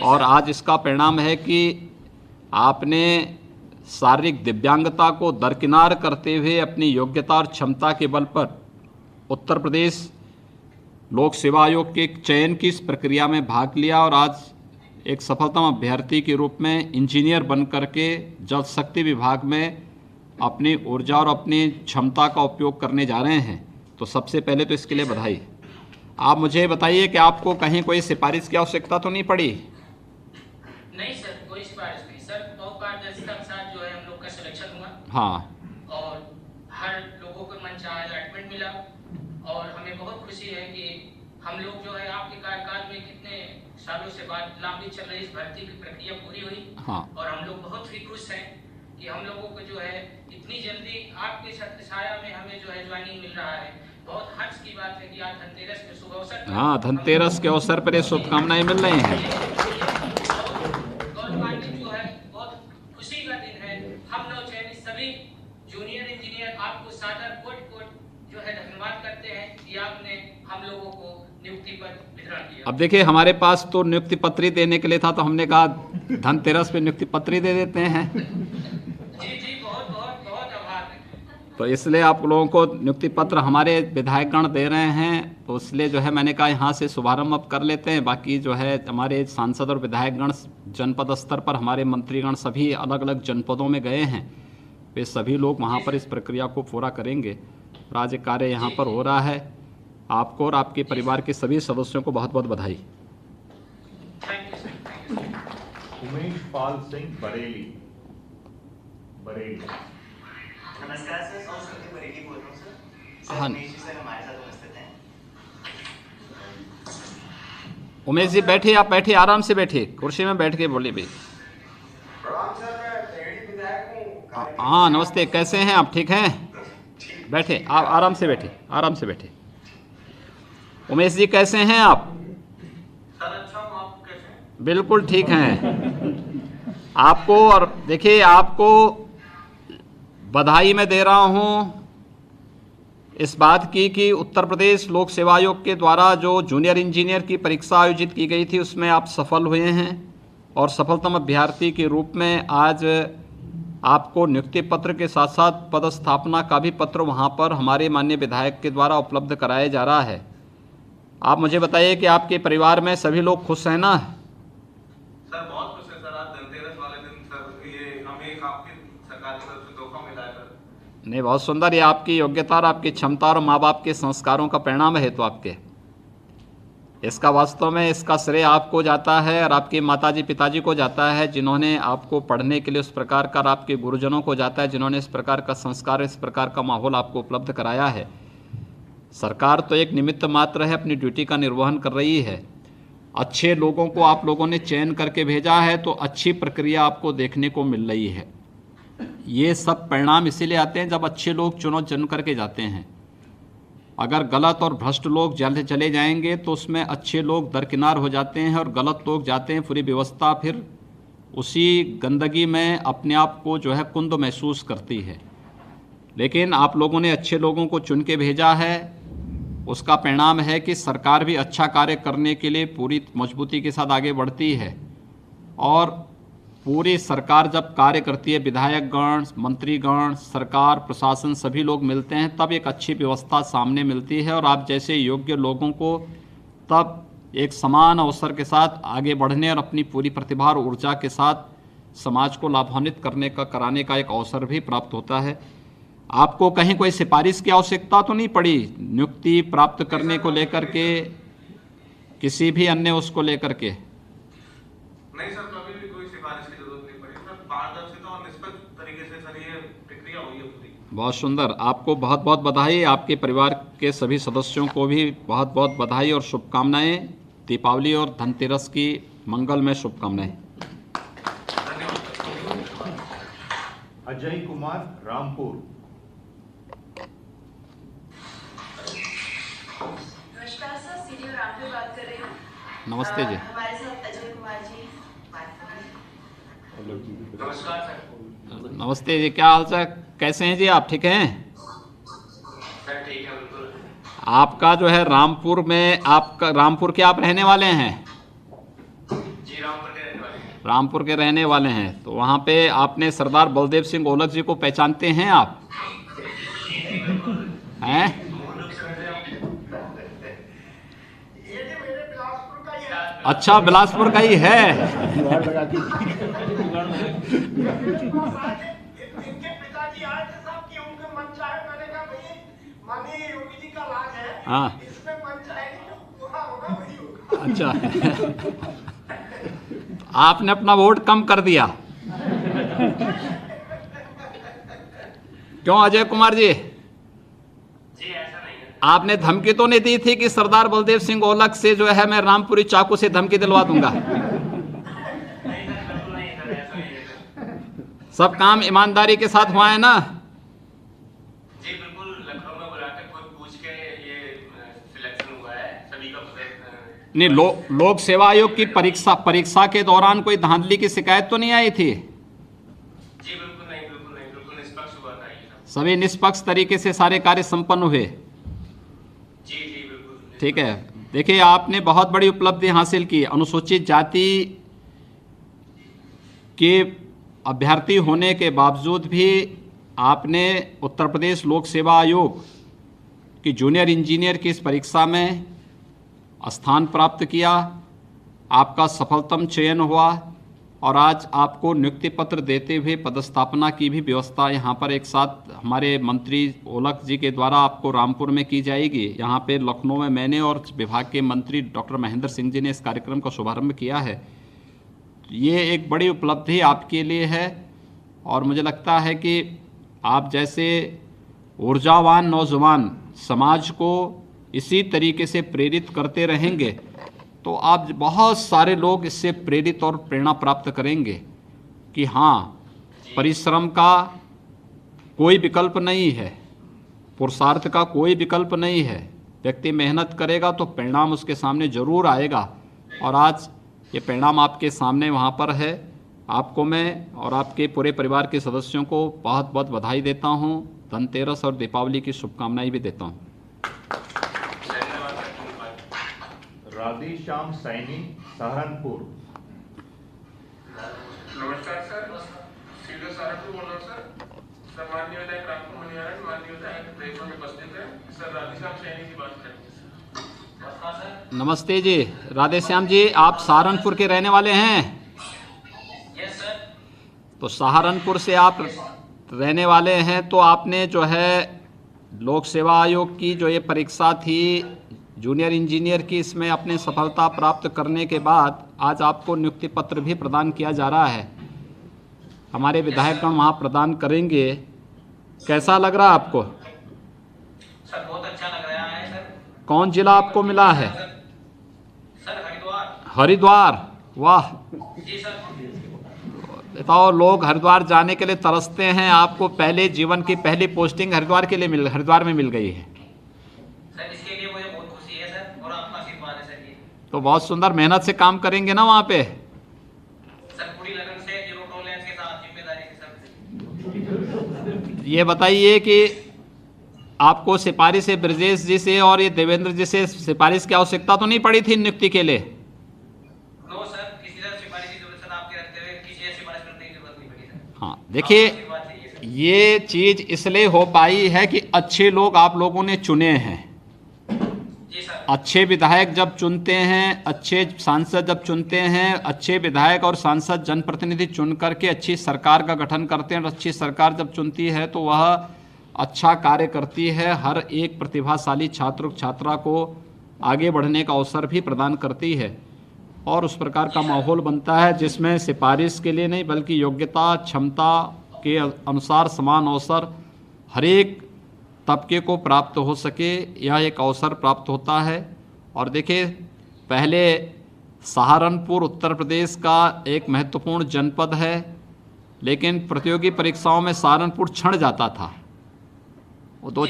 और आज इसका परिणाम है कि आपने शारीरिक दिव्यांगता को दरकिनार करते हुए अपनी योग्यता और क्षमता के बल पर उत्तर प्रदेश लोक सेवा आयोग के चयन की इस प्रक्रिया में भाग लिया और आज एक सफलतम अभ्यर्थी के रूप में इंजीनियर बन करके जल शक्ति विभाग में अपनी ऊर्जा और अपनी क्षमता का उपयोग करने जा रहे हैं। तो सबसे पहले तो इसके लिए बधाई। आप मुझे बताइए कि आपको कहीं कोई सिफारिश की आवश्यकता तो नहीं पड़ी? नहीं सर, कोई सिफारिश नहीं सर। बहुत पारदर्शिता के साथ जो है हम लोग का सिलेक्शन हुआ। हाँ। और हर लोगों को मनचाहा अलॉटमेंट मिला और हमें बहुत खुशी है कि हम लोग जो है आपके कार्यकाल में कितने सालों से बाद लंबी चल रही इस भर्ती की प्रक्रिया पूरी हुई। हाँ। और हम लोग बहुत ही खुश हैं कि हम लोगों को जो है इतनी जल्दी आपके छत्र छाया में हमें जो है ज्वाइनिंग मिल रहा है। बहुत हर्ष की बात है कि आज धनतेरस के शुभ अवसर पर, हाँ, धनतेरस के अवसर पर ये शुभकामनाएं मिल रही हैं। गौरवान्वित जो है बहुत खुशी का दिन है। हम नव चयनित सभी जूनियर इंजीनियर आपको सादर कोट जो है धन्यवाद करते हैं कि आपने हम लोगों को नियुक्ति पत्र वितरण किया। अब देखिए, हमारे पास तो नियुक्ति पत्र देने के लिए था, तो हमने कहा धनतेरस पे नियुक्ति पत्र दे देते हैं। जी बहुत बहुत बहुत आभार है। तो इसलिए आप लोगों को नियुक्ति पत्र हमारे विधायकगण दे रहे हैं, तो इसलिए जो है मैंने कहा यहाँ से शुभारंभ अब कर लेते हैं। बाकी जो है हमारे सांसद और विधायकगण जनपद स्तर पर, हमारे मंत्रीगण सभी अलग अलग जनपदों में गए हैं, वे सभी लोग वहाँ पर इस प्रक्रिया को पूरा करेंगे। राज्य कार्य यहाँ पर हो रहा है। आपको और आपके परिवार के सभी सदस्यों को बहुत बहुत बधाई। उमेश पाल सिंह बरेली। नमस्कार सर, संस्कृति बरेली बोल रहा हूँ सर। हाँ। उमेश जी सर हमारे साथ उपस्थित हैं। उमेश जी बैठिए, आप बैठिए, आराम से बैठिए, कुर्सी में बैठ के बोलिए भाई। प्रणाम सर, मैं टेढ़ी विधायक हूँ। हाँ नमस्ते, कैसे हैं आप? ठीक हैं? बैठे, आप आराम से बैठिए, आराम से बैठिए। उमेश जी कैसे हैं आप? सर अच्छा हूँ, आप कैसे हैं? बिल्कुल ठीक हैं। आपको और देखिए, आपको बधाई मैं दे रहा हूँ इस बात की कि उत्तर प्रदेश लोक सेवा आयोग के द्वारा जो जूनियर इंजीनियर की परीक्षा आयोजित की गई थी उसमें आप सफल हुए हैं, और सफलतम अभ्यर्थी के रूप में आज आपको नियुक्ति पत्र के साथ साथ पदस्थापना का भी पत्र वहाँ पर हमारे माननीय विधायक के द्वारा उपलब्ध कराया जा रहा है। आप मुझे बताइए कि आपके परिवार में सभी लोग खुश हैं ना? सर बहुत खुश है सर। आज धनतेरस वाले दिन सर ये हमें आपकी सरकार की तरफ से तोहफा मिला है सर। नहीं, बहुत सुंदर। ये आपकी योग्यता और आपकी क्षमता और माँ बाप के संस्कारों का परिणाम है। तो आपके इसका वास्तव में इसका श्रेय आपको जाता है और आपके माताजी पिताजी को जाता है, जिन्होंने आपको पढ़ने के लिए उस प्रकार का, आपके गुरुजनों को जाता है जिन्होंने इस प्रकार का संस्कार, इस प्रकार का माहौल आपको उपलब्ध कराया है। सरकार तो एक निमित्त मात्र है, अपनी ड्यूटी का निर्वहन कर रही है। अच्छे लोगों को आप लोगों ने चयन करके भेजा है, तो अच्छी प्रक्रिया आपको देखने को मिल रही है। ये सब परिणाम इसीलिए आते हैं जब अच्छे लोग चुन करके जाते हैं। अगर गलत और भ्रष्ट लोग जल्द चले जाएंगे तो उसमें अच्छे लोग दरकिनार हो जाते हैं और गलत लोग जाते हैं। पूरी व्यवस्था फिर उसी गंदगी में अपने आप को जो है कुंद महसूस करती है। लेकिन आप लोगों ने अच्छे लोगों को चुन के भेजा है, उसका परिणाम है कि सरकार भी अच्छा कार्य करने के लिए पूरी मजबूती के साथ आगे बढ़ती है। और पूरी सरकार जब कार्य करती है, विधायकगण, मंत्रीगण, सरकार, प्रशासन सभी लोग मिलते हैं, तब एक अच्छी व्यवस्था सामने मिलती है और आप जैसे योग्य लोगों को तब एक समान अवसर के साथ आगे बढ़ने और अपनी पूरी प्रतिभा और ऊर्जा के साथ समाज को लाभान्वित कराने का एक अवसर भी प्राप्त होता है। आपको कहीं कोई सिफारिश की आवश्यकता तो नहीं पड़ी नियुक्ति प्राप्त करने को लेकर के, किसी भी अन्य उसको लेकर के? नहीं सर, कभी भी कोई सिफारिश की जरूरत नहीं पड़ी सर। पारदर्शिता और निष्पक्ष तरीके से सर ये प्रक्रिया हुई है पूरी। बहुत सुंदर। आपको बहुत बहुत बधाई। आपके परिवार के सभी सदस्यों को भी बहुत बहुत बधाई और शुभकामनाएं। दीपावली और धनतेरस की मंगलमय शुभकामनाएं। अजय कुमार रामपुर। नमस्कार सर, सीडीओ रामपुर बात कर रही हूँ। नमस्ते जी। हमारे साथ अजय कुमार जी बात कर रहे हैं। नमस्कार सर। नमस्ते जी, क्या हाल चाल, कैसे हैं जी आप? ठीक हैं सर? ठीक है बिल्कुल। आपका जो है रामपुर में, आपका रामपुर के आप रहने वाले हैं? जी रामपुर के रहने वाले हैं। रामपुर के रहने वाले हैं, तो वहाँ पे आपने सरदार बलदेव सिंह ओलख जी को पहचानते हैं आप? हैं? अच्छा, बिलासपुर का ही है। इनके पिताजी आए थे साहब कि उनके मन चाहे, मैंने कहा भाई माननीय योगी जी का राज है, हाँ, इसमें मन चाहेगी जो पूरा होगा वही होगा। अच्छा। आपने अपना वोट कम कर दिया क्यों अजय कुमार जी? जी ऐसा नहीं है। आपने धमकी तो नहीं दी थी कि सरदार बलदेव सिंह ओलख से जो है मैं रामपुरी चाकू से धमकी दिलवा दूंगा? सब काम ईमानदारी के साथ हुआ है ना? जी बिल्कुल, लखनऊ में बुलाकर खुद पूछ के ये सिलेक्शन हुआ है सभी का। नहीं, लोक सेवा आयोग की परीक्षा के दौरान कोई धांधली की शिकायत तो नहीं आई थी? जी बिल्कुल नहीं, बिल्कुल नहीं, बिल्कुल निष्पक्ष हुआ था ये सब। सभी निष्पक्ष तरीके से सारे कार्य संपन्न हुए? जी जी बिल्कुल। ठीक है, देखिए आपने बहुत बड़ी उपलब्धि हासिल की। अनुसूचित जाति के अभ्यर्थी होने के बावजूद भी आपने उत्तर प्रदेश लोक सेवा आयोग की जूनियर इंजीनियर की इस परीक्षा में स्थान प्राप्त किया। आपका सफलतम चयन हुआ और आज आपको नियुक्ति पत्र देते हुए पदस्थापना की भी व्यवस्था यहाँ पर एक साथ हमारे मंत्री ओलख जी के द्वारा आपको रामपुर में की जाएगी। यहाँ पे लखनऊ में मैंने और विभाग के मंत्री डॉक्टर महेंद्र सिंह जी ने इस कार्यक्रम का शुभारंभ किया है। ये एक बड़ी उपलब्धि आपके लिए है और मुझे लगता है कि आप जैसे ऊर्जावान नौजवान समाज को इसी तरीके से प्रेरित करते रहेंगे तो आप बहुत सारे लोग इससे प्रेरित और प्रेरणा प्राप्त करेंगे कि हाँ, परिश्रम का कोई विकल्प नहीं है, पुरुषार्थ का कोई विकल्प नहीं है। व्यक्ति मेहनत करेगा तो परिणाम उसके सामने जरूर आएगा और आज ये परिणाम आपके सामने वहाँ पर है। आपको मैं और आपके पूरे परिवार के सदस्यों को बहुत बहुत बधाई देता हूँ। धनतेरस और दीपावली की शुभकामनाएं भी देता हूँ। राधे श्याम सैनी, सहारनपुर। नमस्कार सर, सीधे सहारनपुर बोल रहा हूँ सर। माननीय विधायक रामपुर मनियारन, माननीय विधायक प्रेम में उपस्थित है सर। राधे श्याम सैनी की बात करेंगे सर। नमस्ते जी, राधे श्याम जी, आप सहारनपुर के रहने वाले हैं? Yes sir. तो सहारनपुर से आप रहने वाले हैं तो आपने जो है लोक सेवा आयोग की जो ये परीक्षा थी जूनियर इंजीनियर की, इसमें अपने सफलता प्राप्त करने के बाद आज आपको नियुक्ति पत्र भी प्रदान किया जा रहा है। हमारे विधायकगण वहाँ प्रदान करेंगे। कैसा लग रहा है आपको? सर बहुत अच्छा लग रहा है सर। कौन जिला आपको मिला है? सर हरिद्वार। हरिद्वार, वाह। जी सर। बताओ, लोग हरिद्वार जाने के लिए तरसते हैं, आपको पहले जीवन की पहली पोस्टिंग हरिद्वार में मिल गई है। सर इसके लिए मुझे बहुत खुशी है सर और आपका आशीर्वाद है सर। ये तो बहुत सुंदर मेहनत से काम करेंगे ना वहाँ पे? सर पूरी लगन से, जीरो टॉलरेंस के साथ, जिम्मेदारी के साथ। ये बताइए कि आपको सिफारिश से ब्रजेश जी से और ये देवेंद्र जी से सिफारिश की आवश्यकता तो नहीं पड़ी थी नियुक्ति के लिए? नो सर, किसी तरह सिफारिश की जरूरत सर आपके रखते हुए किसी सिफारिश करने की जरूरत नहीं पड़ी सर। हाँ, देखिए ये चीज इसलिए हो पाई है कि अच्छे लोग आप लोगों ने चुने हैं। अच्छे विधायक जब चुनते हैं, अच्छे सांसद जब चुनते हैं, अच्छे विधायक और सांसद जनप्रतिनिधि चुन करके अच्छी सरकार का गठन करते हैं और अच्छी सरकार जब चुनती है तो वह अच्छा कार्य करती है। हर एक प्रतिभाशाली छात्र छात्रा को आगे बढ़ने का अवसर भी प्रदान करती है और उस प्रकार का माहौल बनता है जिसमें सिफारिश के लिए नहीं बल्कि योग्यता क्षमता के अनुसार समान अवसर हर एक तबके को प्राप्त हो सके, यह एक अवसर प्राप्त होता है। और देखिए, पहले सहारनपुर उत्तर प्रदेश का एक महत्वपूर्ण जनपद है, लेकिन प्रतियोगी परीक्षाओं में सहारनपुर छंट जाता था। वो दो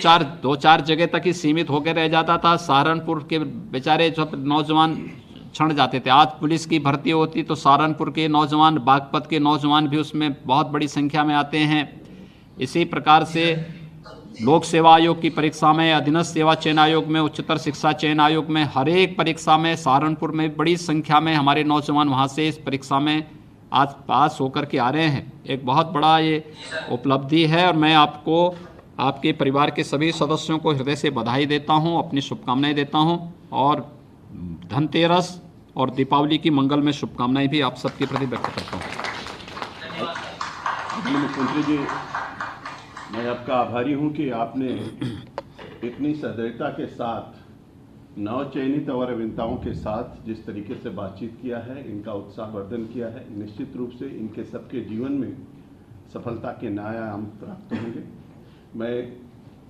चार जगह तक ही सीमित होकर रह जाता था। सहारनपुर के बेचारे सब नौजवान छंट जाते थे। आज पुलिस की भर्ती होती तो सहारनपुर के नौजवान, बागपत के नौजवान भी उसमें बहुत बड़ी संख्या में आते हैं। इसी प्रकार से लोक सेवा आयोग की परीक्षा में, अधीनस्थ सेवा चयन आयोग में, उच्चतर शिक्षा चयन आयोग में, हर एक परीक्षा में सहारनपुर में बड़ी संख्या में हमारे नौजवान वहाँ से इस परीक्षा में आज पास होकर के आ रहे हैं। एक बहुत बड़ा ये उपलब्धि है और मैं आपको, आपके परिवार के सभी सदस्यों को हृदय से बधाई देता हूँ, अपनी शुभकामनाएं देता हूँ और धनतेरस और दीपावली की मंगलमय शुभकामनाएं भी आप सबके प्रति व्यक्त करता हूँ। मुख्यमंत्री जी, मैं आपका आभारी हूं कि आपने इतनी सदैवता के साथ नवचयनित और अभियंताओं के साथ जिस तरीके से बातचीत किया है, इनका उत्साहवर्धन किया है। निश्चित रूप से इनके सबके जीवन में सफलता के नए आयाम प्राप्त होंगे। मैं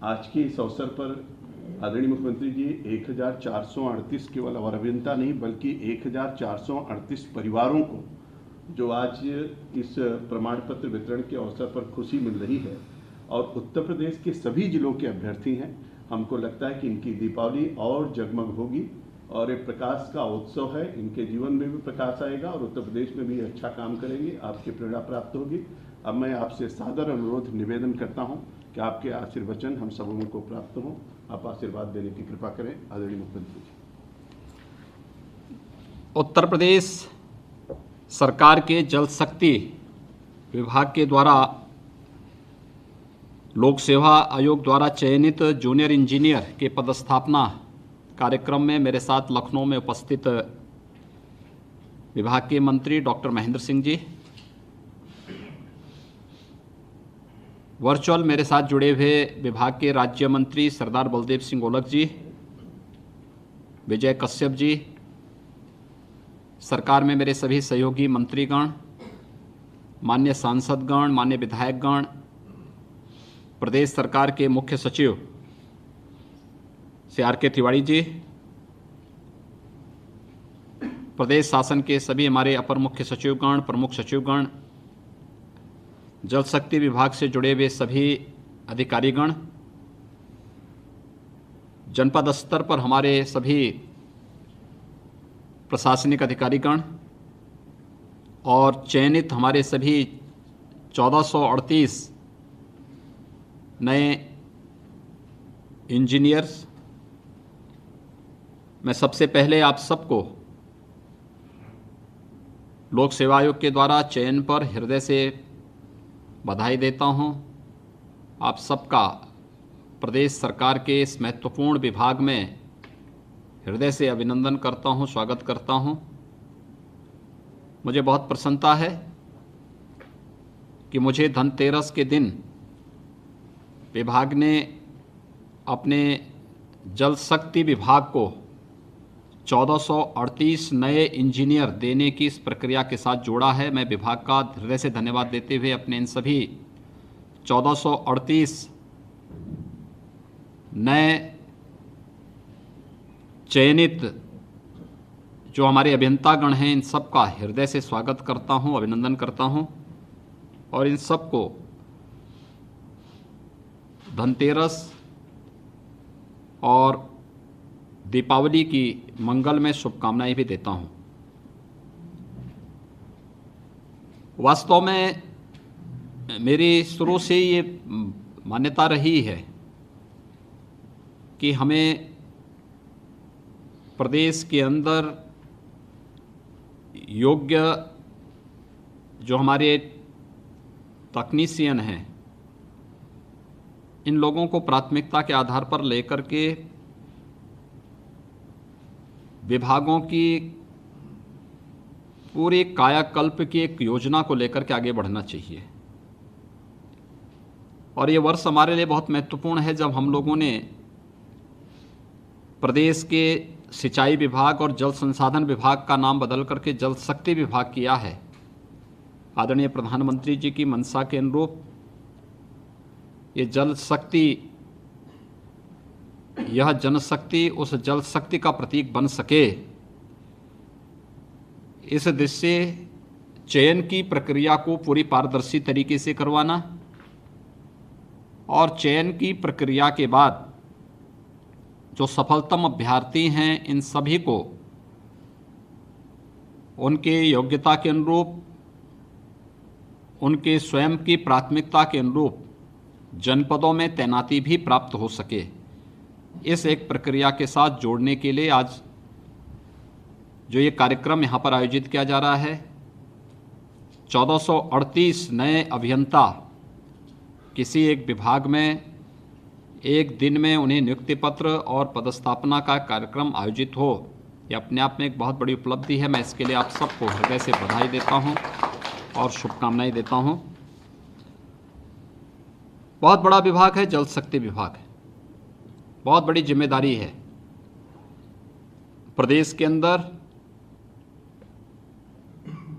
आज के इस अवसर पर आदरणीय मुख्यमंत्री जी, 1438 केवल अवर अभियंता नहीं बल्कि 1438 परिवारों को जो आज इस प्रमाण पत्र वितरण के अवसर पर खुशी मिल रही है और उत्तर प्रदेश के सभी जिलों के अभ्यर्थी हैं, हमको लगता है कि इनकी दीपावली और जगमग होगी और एक प्रकाश का उत्सव है। इनके जीवन में भी प्रकाश आएगा और उत्तर प्रदेश में भी अच्छा काम करेंगे, आपकी प्रेरणा प्राप्त होगी। अब मैं आपसे सादर अनुरोध निवेदन करता हूं कि आपके आशीर्वचन हम सबों को प्राप्त हों। आप आशीर्वाद देने की कृपा करें आदरणीय मुख्यमंत्री जी। उत्तर प्रदेश सरकार के जल शक्ति विभाग के द्वारा लोक सेवा आयोग द्वारा चयनित जूनियर इंजीनियर के पदस्थापना कार्यक्रम में मेरे साथ लखनऊ में उपस्थित विभाग के मंत्री डॉक्टर महेंद्र सिंह जी, वर्चुअल मेरे साथ जुड़े हुए विभाग के राज्य मंत्री सरदार बलदेव सिंह ओलख जी, विजय कश्यप जी, सरकार में मेरे सभी सहयोगी मंत्रीगण, माननीय सांसदगण, माननीय विधायकगण, प्रदेश सरकार के मुख्य सचिव श्री आर.के. तिवारी जी, प्रदेश शासन के सभी हमारे अपर मुख्य सचिवगण, प्रमुख सचिवगण, जल शक्ति विभाग से जुड़े हुए सभी अधिकारीगण, जनपद स्तर पर हमारे सभी प्रशासनिक अधिकारीगण और चयनित हमारे सभी 1438 नए इंजीनियर्स, मैं सबसे पहले आप सबको लोक सेवा आयोग के द्वारा चयन पर हृदय से बधाई देता हूं। आप सबका प्रदेश सरकार के इस महत्वपूर्ण विभाग में हृदय से अभिनंदन करता हूं, स्वागत करता हूं। मुझे बहुत प्रसन्नता है कि मुझे धनतेरस के दिन विभाग ने अपने जल शक्ति विभाग को 1438 नए इंजीनियर देने की इस प्रक्रिया के साथ जोड़ा है। मैं विभाग का हृदय से धन्यवाद देते हुए अपने इन सभी 1438 नए चयनित जो हमारे अभियंतागण हैं, इन सब का हृदय से स्वागत करता हूं, अभिनंदन करता हूं और इन सबको धनतेरस और दीपावली की मंगलमय शुभकामनाएं भी देता हूं। वास्तव में मेरी शुरू से ये मान्यता रही है कि हमें प्रदेश के अंदर योग्य जो हमारे तकनीशियन हैं, इन लोगों को प्राथमिकता के आधार पर लेकर के विभागों की पूरी कायाकल्प की एक योजना को लेकर के आगे बढ़ना चाहिए। और ये वर्ष हमारे लिए बहुत महत्वपूर्ण है जब हम लोगों ने प्रदेश के सिंचाई विभाग और जल संसाधन विभाग का नाम बदल करके जल शक्ति विभाग किया है। आदरणीय प्रधानमंत्री जी की मंशा के अनुरूप ये जल शक्ति, यह जनशक्ति उस जल शक्ति का प्रतीक बन सके, इस दृष्टि से चयन की प्रक्रिया को पूरी पारदर्शी तरीके से करवाना और चयन की प्रक्रिया के बाद जो सफलतम अभ्यर्थी हैं, इन सभी को उनके योग्यता के अनुरूप, उनके स्वयं की प्राथमिकता के अनुरूप जनपदों में तैनाती भी प्राप्त हो सके, इस एक प्रक्रिया के साथ जोड़ने के लिए आज जो ये कार्यक्रम यहाँ पर आयोजित किया जा रहा है, 1438 नए अभियंता किसी एक विभाग में एक दिन में उन्हें नियुक्ति पत्र और पदस्थापना का कार्यक्रम आयोजित हो, ये अपने आप में एक बहुत बड़ी उपलब्धि है। मैं इसके लिए आप सबको हृदय से बधाई देता हूँ और शुभकामनाएं देता हूँ। बहुत बड़ा विभाग है जल शक्ति विभाग, बहुत बड़ी जिम्मेदारी है। प्रदेश के अंदर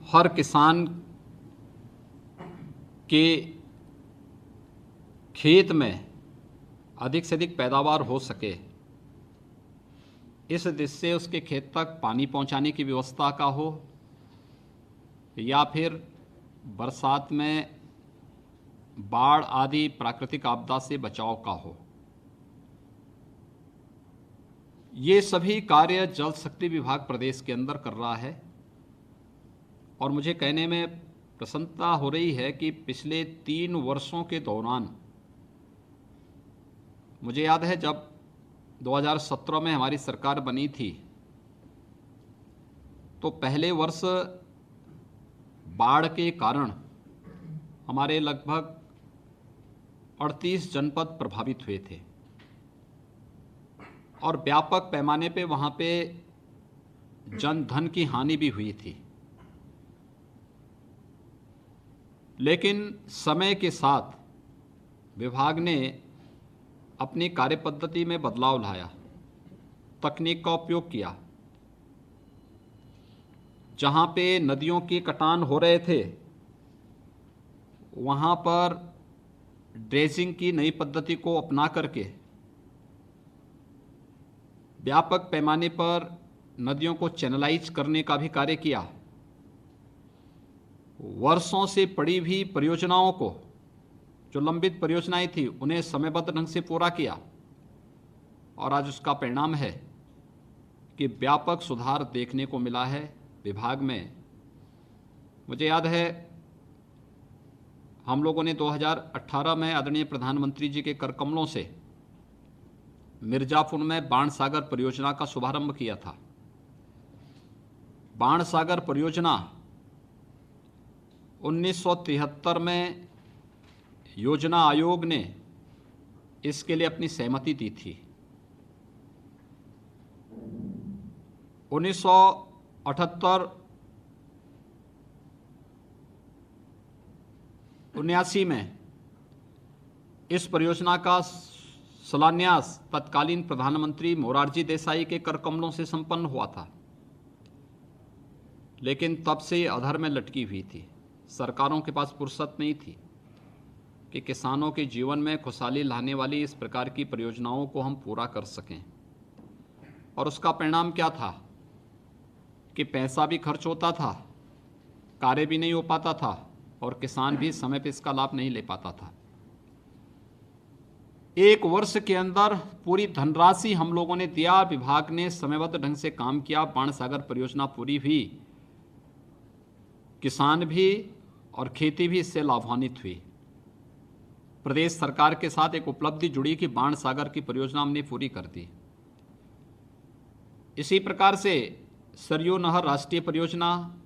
हर किसान के खेत में अधिक से अधिक पैदावार हो सके, इस दिशा से उसके खेत तक पानी पहुंचाने की व्यवस्था का हो, या फिर बरसात में बाढ़ आदि प्राकृतिक आपदा से बचाव का हो। ये सभी कार्य जल शक्ति विभाग प्रदेश के अंदर कर रहा है। और मुझे कहने में प्रसन्नता हो रही है कि पिछले 3 वर्षों के दौरान, मुझे याद है जब 2017 में हमारी सरकार बनी थी तो पहले वर्ष बाढ़ के कारण हमारे लगभग 38 जनपद प्रभावित हुए थे और व्यापक पैमाने पे वहाँ पे जन धन की हानि भी हुई थी। लेकिन समय के साथ विभाग ने अपनी कार्यपद्धति में बदलाव लाया, तकनीक का उपयोग किया। जहाँ पे नदियों की कटान हो रहे थे वहाँ पर ड्रेजिंग की नई पद्धति को अपना करके व्यापक पैमाने पर नदियों को चैनलाइज करने का भी कार्य किया। वर्षों से पड़ी हुई परियोजनाओं को, जो लंबित परियोजनाएं थी, उन्हें समयबद्ध ढंग से पूरा किया और आज उसका परिणाम है कि व्यापक सुधार देखने को मिला है विभाग में। मुझे याद है हम लोगों ने 2018 में आदरणीय प्रधानमंत्री जी के कर कमलों से मिर्जापुर में बाणसागर परियोजना का शुभारंभ किया था। बाणसागर परियोजना 1973 में योजना आयोग ने इसके लिए अपनी सहमति दी थी। 1978-79 में इस परियोजना का शिलान्यास तत्कालीन प्रधानमंत्री मोरारजी देसाई के कर कमलों से संपन्न हुआ था, लेकिन तब से ये अधर में लटकी हुई थी। सरकारों के पास फुर्सत नहीं थी कि किसानों के जीवन में खुशहाली लाने वाली इस प्रकार की परियोजनाओं को हम पूरा कर सकें। और उसका परिणाम क्या था कि पैसा भी खर्च होता था, कार्य भी नहीं हो पाता था और किसान भी समय पर इसका लाभ नहीं ले पाता था। 1 वर्ष के अंदर पूरी धनराशि हम लोगों ने दिया, विभाग ने समयबद्ध ढंग से काम किया, बाणसागर परियोजना पूरी हुई, किसान भी और खेती भी इससे लाभान्वित हुई। प्रदेश सरकार के साथ एक उपलब्धि जुड़ी कि बाणसागर की परियोजना हमने पूरी कर दी। इसी प्रकार से सरयू नहर राष्ट्रीय परियोजना,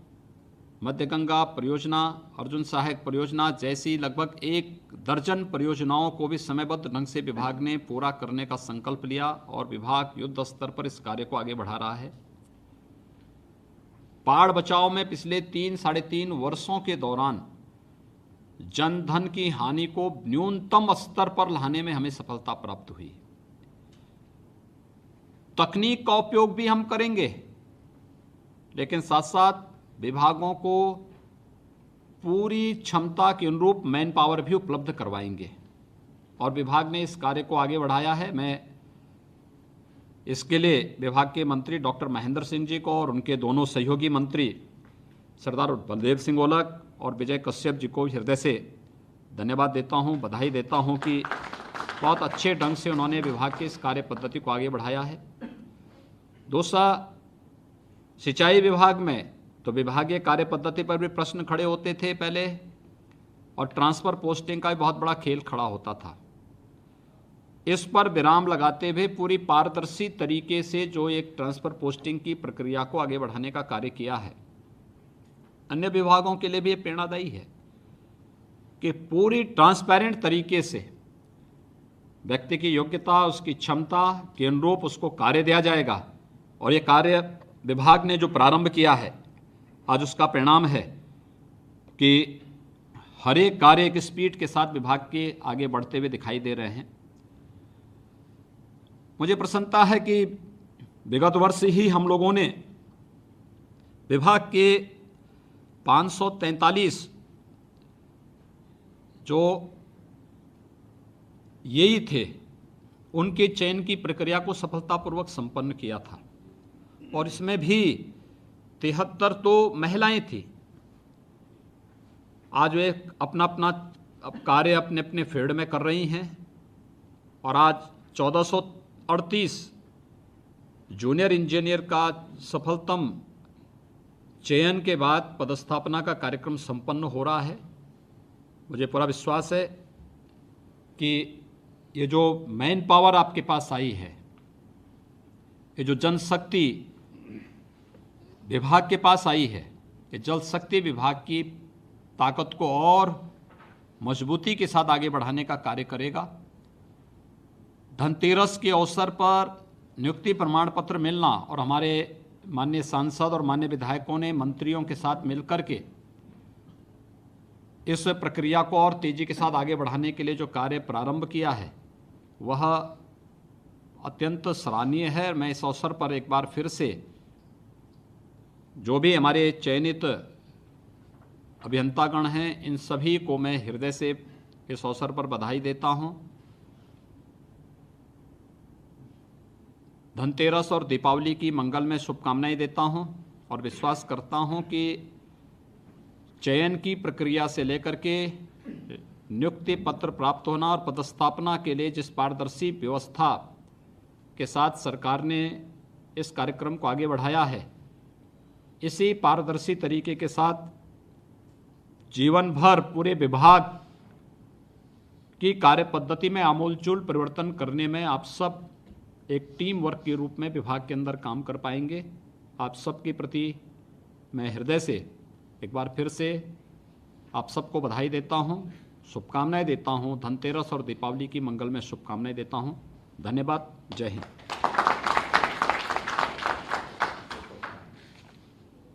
मध्य गंगा परियोजना, अर्जुन सहायक परियोजना जैसी लगभग 1 दर्जन परियोजनाओं को भी समयबद्ध ढंग से विभाग ने पूरा करने का संकल्प लिया और विभाग युद्ध स्तर पर इस कार्य को आगे बढ़ा रहा है। बाढ़ बचाव में पिछले 3-3.5 वर्षों के दौरान जनधन की हानि को न्यूनतम स्तर पर लाने में हमें सफलता प्राप्त हुई। तकनीक का उपयोग भी हम करेंगे, लेकिन साथ साथ विभागों को पूरी क्षमता के अनुरूप मैन पावर भी उपलब्ध करवाएंगे और विभाग ने इस कार्य को आगे बढ़ाया है। मैं इसके लिए विभाग के मंत्री डॉक्टर महेंद्र सिंह जी को और उनके दोनों सहयोगी मंत्री सरदार बलदेव सिंह ओलख और विजय कश्यप जी को हृदय से धन्यवाद देता हूं, बधाई देता हूं कि बहुत अच्छे ढंग से उन्होंने विभाग की इस कार्य पद्धति को आगे बढ़ाया है। दूसरा, सिंचाई विभाग में तो विभागीय कार्य पद्धति पर भी प्रश्न खड़े होते थे पहले, और ट्रांसफर पोस्टिंग का भी बहुत बड़ा खेल खड़ा होता था। इस पर विराम लगाते हुए पूरी पारदर्शी तरीके से जो एक ट्रांसफर पोस्टिंग की प्रक्रिया को आगे बढ़ाने का कार्य किया है, अन्य विभागों के लिए भी ये प्रेरणादायी है कि पूरी ट्रांसपेरेंट तरीके से व्यक्ति की योग्यता, उसकी क्षमता के अनुरूप उसको कार्य दिया जाएगा। और ये कार्य विभाग ने जो प्रारंभ किया है, आज उसका परिणाम है कि हर एक कार्य एक स्पीड के साथ विभाग के आगे बढ़ते हुए दिखाई दे रहे हैं। मुझे प्रसन्नता है कि विगत वर्ष ही हम लोगों ने विभाग के 543 जो यही थे, उनके चयन की प्रक्रिया को सफलतापूर्वक संपन्न किया था। और इसमें भी 73 तो महिलाएं थी। आज वे अपना अपना कार्य अपने अपने फील्ड में कर रही हैं और आज 1438 जूनियर इंजीनियर का सफलतम चयन के बाद पदस्थापना का कार्यक्रम संपन्न हो रहा है। मुझे पूरा विश्वास है कि ये जो मैन पावर आपके पास आई है, ये जो जनशक्ति विभाग के पास आई है, ये जल शक्ति विभाग की ताकत को और मजबूती के साथ आगे बढ़ाने का कार्य करेगा। धनतेरस के अवसर पर नियुक्ति प्रमाण पत्र मिलना और हमारे माननीय सांसद और माननीय विधायकों ने मंत्रियों के साथ मिलकर के इस प्रक्रिया को और तेजी के साथ आगे बढ़ाने के लिए जो कार्य प्रारंभ किया है वह अत्यंत सराहनीय है। मैं इस अवसर पर एक बार फिर से जो भी हमारे चयनित अभियंतागण हैं, इन सभी को मैं हृदय से इस अवसर पर बधाई देता हूं। धनतेरस और दीपावली की मंगलमय शुभकामनाएं देता हूं और विश्वास करता हूं कि चयन की प्रक्रिया से लेकर के नियुक्ति पत्र प्राप्त होना और पदस्थापना के लिए जिस पारदर्शी व्यवस्था के साथ सरकार ने इस कार्यक्रम को आगे बढ़ाया है, इसी पारदर्शी तरीके के साथ जीवन भर पूरे विभाग की कार्य पद्धति में आमूलचूल परिवर्तन करने में आप सब एक टीम वर्क के रूप में विभाग के अंदर काम कर पाएंगे। आप सबके प्रति मैं हृदय से एक बार फिर से आप सबको बधाई देता हूं, शुभकामनाएं देता हूं। धनतेरस और दीपावली की मंगलमय शुभकामनाएं देता हूं। धन्यवाद। जय हिंद।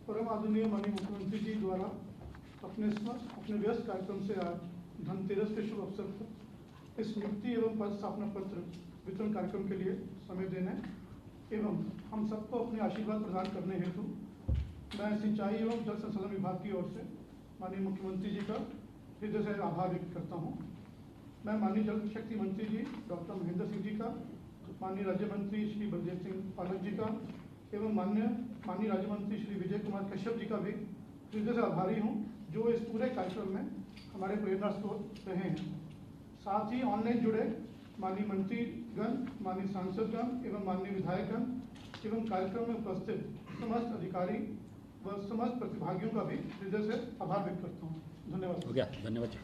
परम आदरणीय माननीय मुख्यमंत्री जी द्वारा अपने व्यस्त कार्यक्रम से आज धनतेरस के शुभ अवसर पर इस नियुक्ति एवं पद स्थापना पत्र वितरण कार्यक्रम के लिए समय देने एवं हम सबको अपने आशीर्वाद प्रदान करने हेतु मैं सिंचाई एवं जल संसाधन विभाग की ओर से माननीय मुख्यमंत्री जी का हृदय से आभार व्यक्त करता हूँ। मैं माननीय जल शक्ति मंत्री जी डॉक्टर महेंद्र सिंह जी का, माननीय राज्य मंत्री श्री बलदेव सिंह पाठक जी का एवं माननीय राज्य मंत्री श्री विजय कुमार कश्यप जी का भी हृदय से आभारी हूँ, जो इस पूरे कार्यक्रम में हमारे प्रेरणा स्रोत रहे हैं। साथ ही ऑनलाइन जुड़े माननीय मंत्रीगण, माननीय सांसदगण एवं माननीय विधायकगण एवं कार्यक्रम में उपस्थित समस्त अधिकारी व समस्त प्रतिभागियों का भी हृदय से आभार व्यक्त करता हूँ। धन्यवाद। हो गया। धन्यवाद जी।